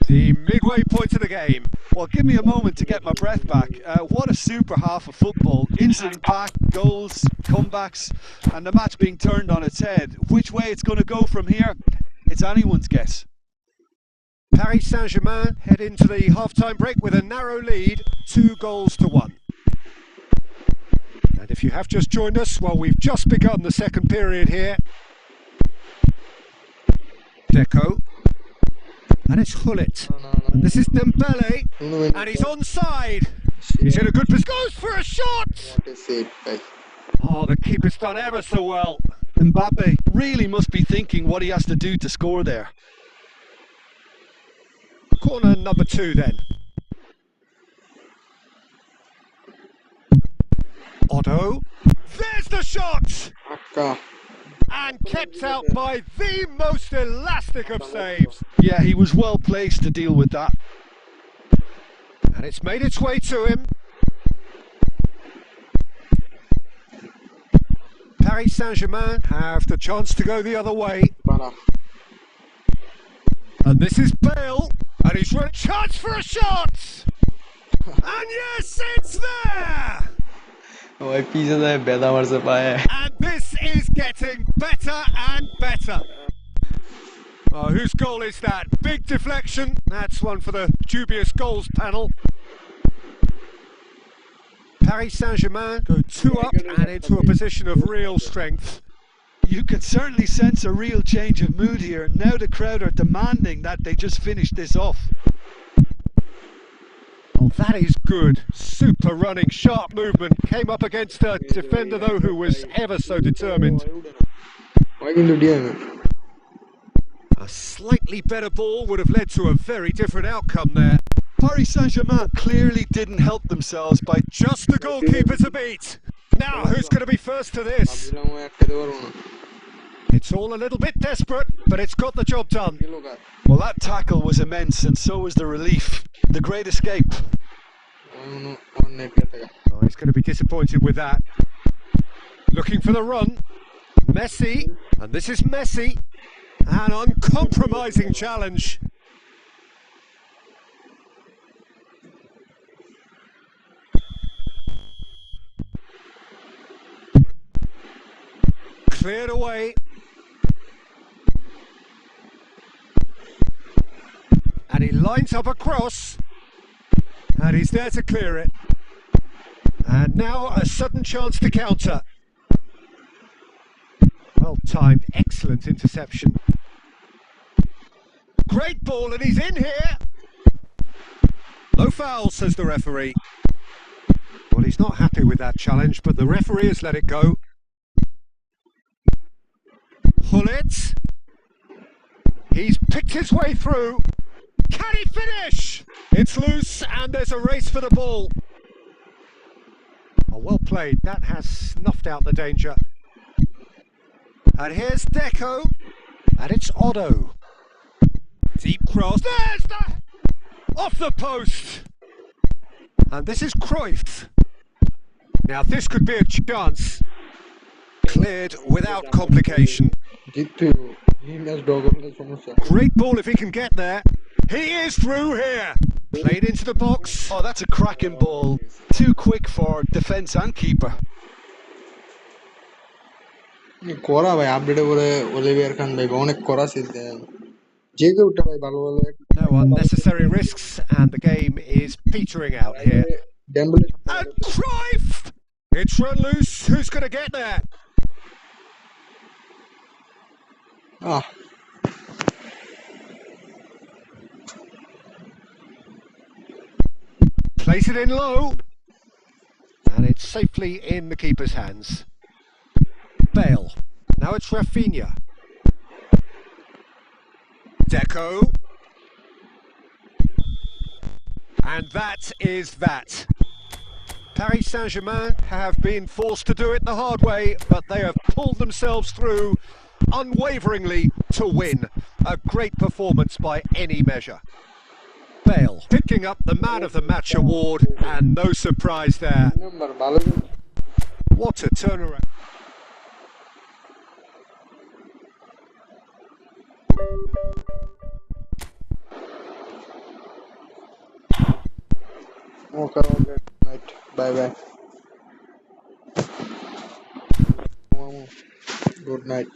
The midway point of the game. Well, give me a moment to get my breath back. What a super half of football. Incident-packed, goals, comebacks, and the match being turned on its head. Which way it's going to go from here, it's anyone's guess. Paris Saint-Germain head into the half-time break with a narrow lead, 2-1. And if you have just joined us, well, we've just begun the second period here. Deco. And it's Hullet. And this is Dembele. And he's onside. He's in a good position. Goes for a shot! Oh, the keeper's done ever so well. Mbappe really must be thinking what he has to do to score there. Corner number 2 then. Otto. There's the shot! And kept out by the most elastic of saves. Yeah, he was well placed to deal with that. And it's made its way to him. Paris Saint-Germain have the chance to go the other way. And this is Bale. And he's run a chance for a shot! And yes, it's there! And this is getting better and better. Oh, whose goal is that? Big deflection. That's one for the dubious goals panel. Paris Saint-Germain go 2 up and into a position of real strength. You can certainly sense a real change of mood here. Now the crowd are demanding that they just finish this off. Oh, that is good. Super running, sharp movement. Came up against a defender, though, who was ever so determined. A slightly better ball would have led to a very different outcome there. Paris Saint-Germain clearly didn't help themselves by just the goalkeeper to beat. Now, who's going to be first to this? It's all a little bit desperate, but it's got the job done. Well, that tackle was immense, and so was the relief. The great escape. Oh, he's going to be disappointed with that. Looking for the run. Messi, and this is Messi. An uncompromising challenge. Cleared away. And he lines up a cross. And he's there to clear it. And now a sudden chance to counter. Well timed, excellent interception. Great ball, and he's in here. No foul, says the referee. Well, he's not happy with that challenge, but the referee has let it go. Hullet. He's picked his way through. Can he finish? It's loose, and there's a race for the ball. Oh, well played. That has snuffed out the danger. And here's Deco. And it's Otto. Deep cross. There's the... off the post. And this is Cruyff. Now this could be a chance. Cleared without complication. Great ball if he can get there. He is through here. Played into the box. Oh, that's a cracking ball. Too quick for defence and keeper. No unnecessary risks, and the game is petering out here. And Cruyff! It's run loose. Who's going to get there? Place it in low. And it's safely in the keeper's hands. Bale. Now it's Rafinha. Deco. And that is that. Paris Saint-Germain have been forced to do it the hard way, but they have pulled themselves through unwaveringly to win. A great performance by any measure. Bale picking up the Man of the Match award, and no surprise there. What a turnaround. Okay, okay. Good night. Bye bye. Good night.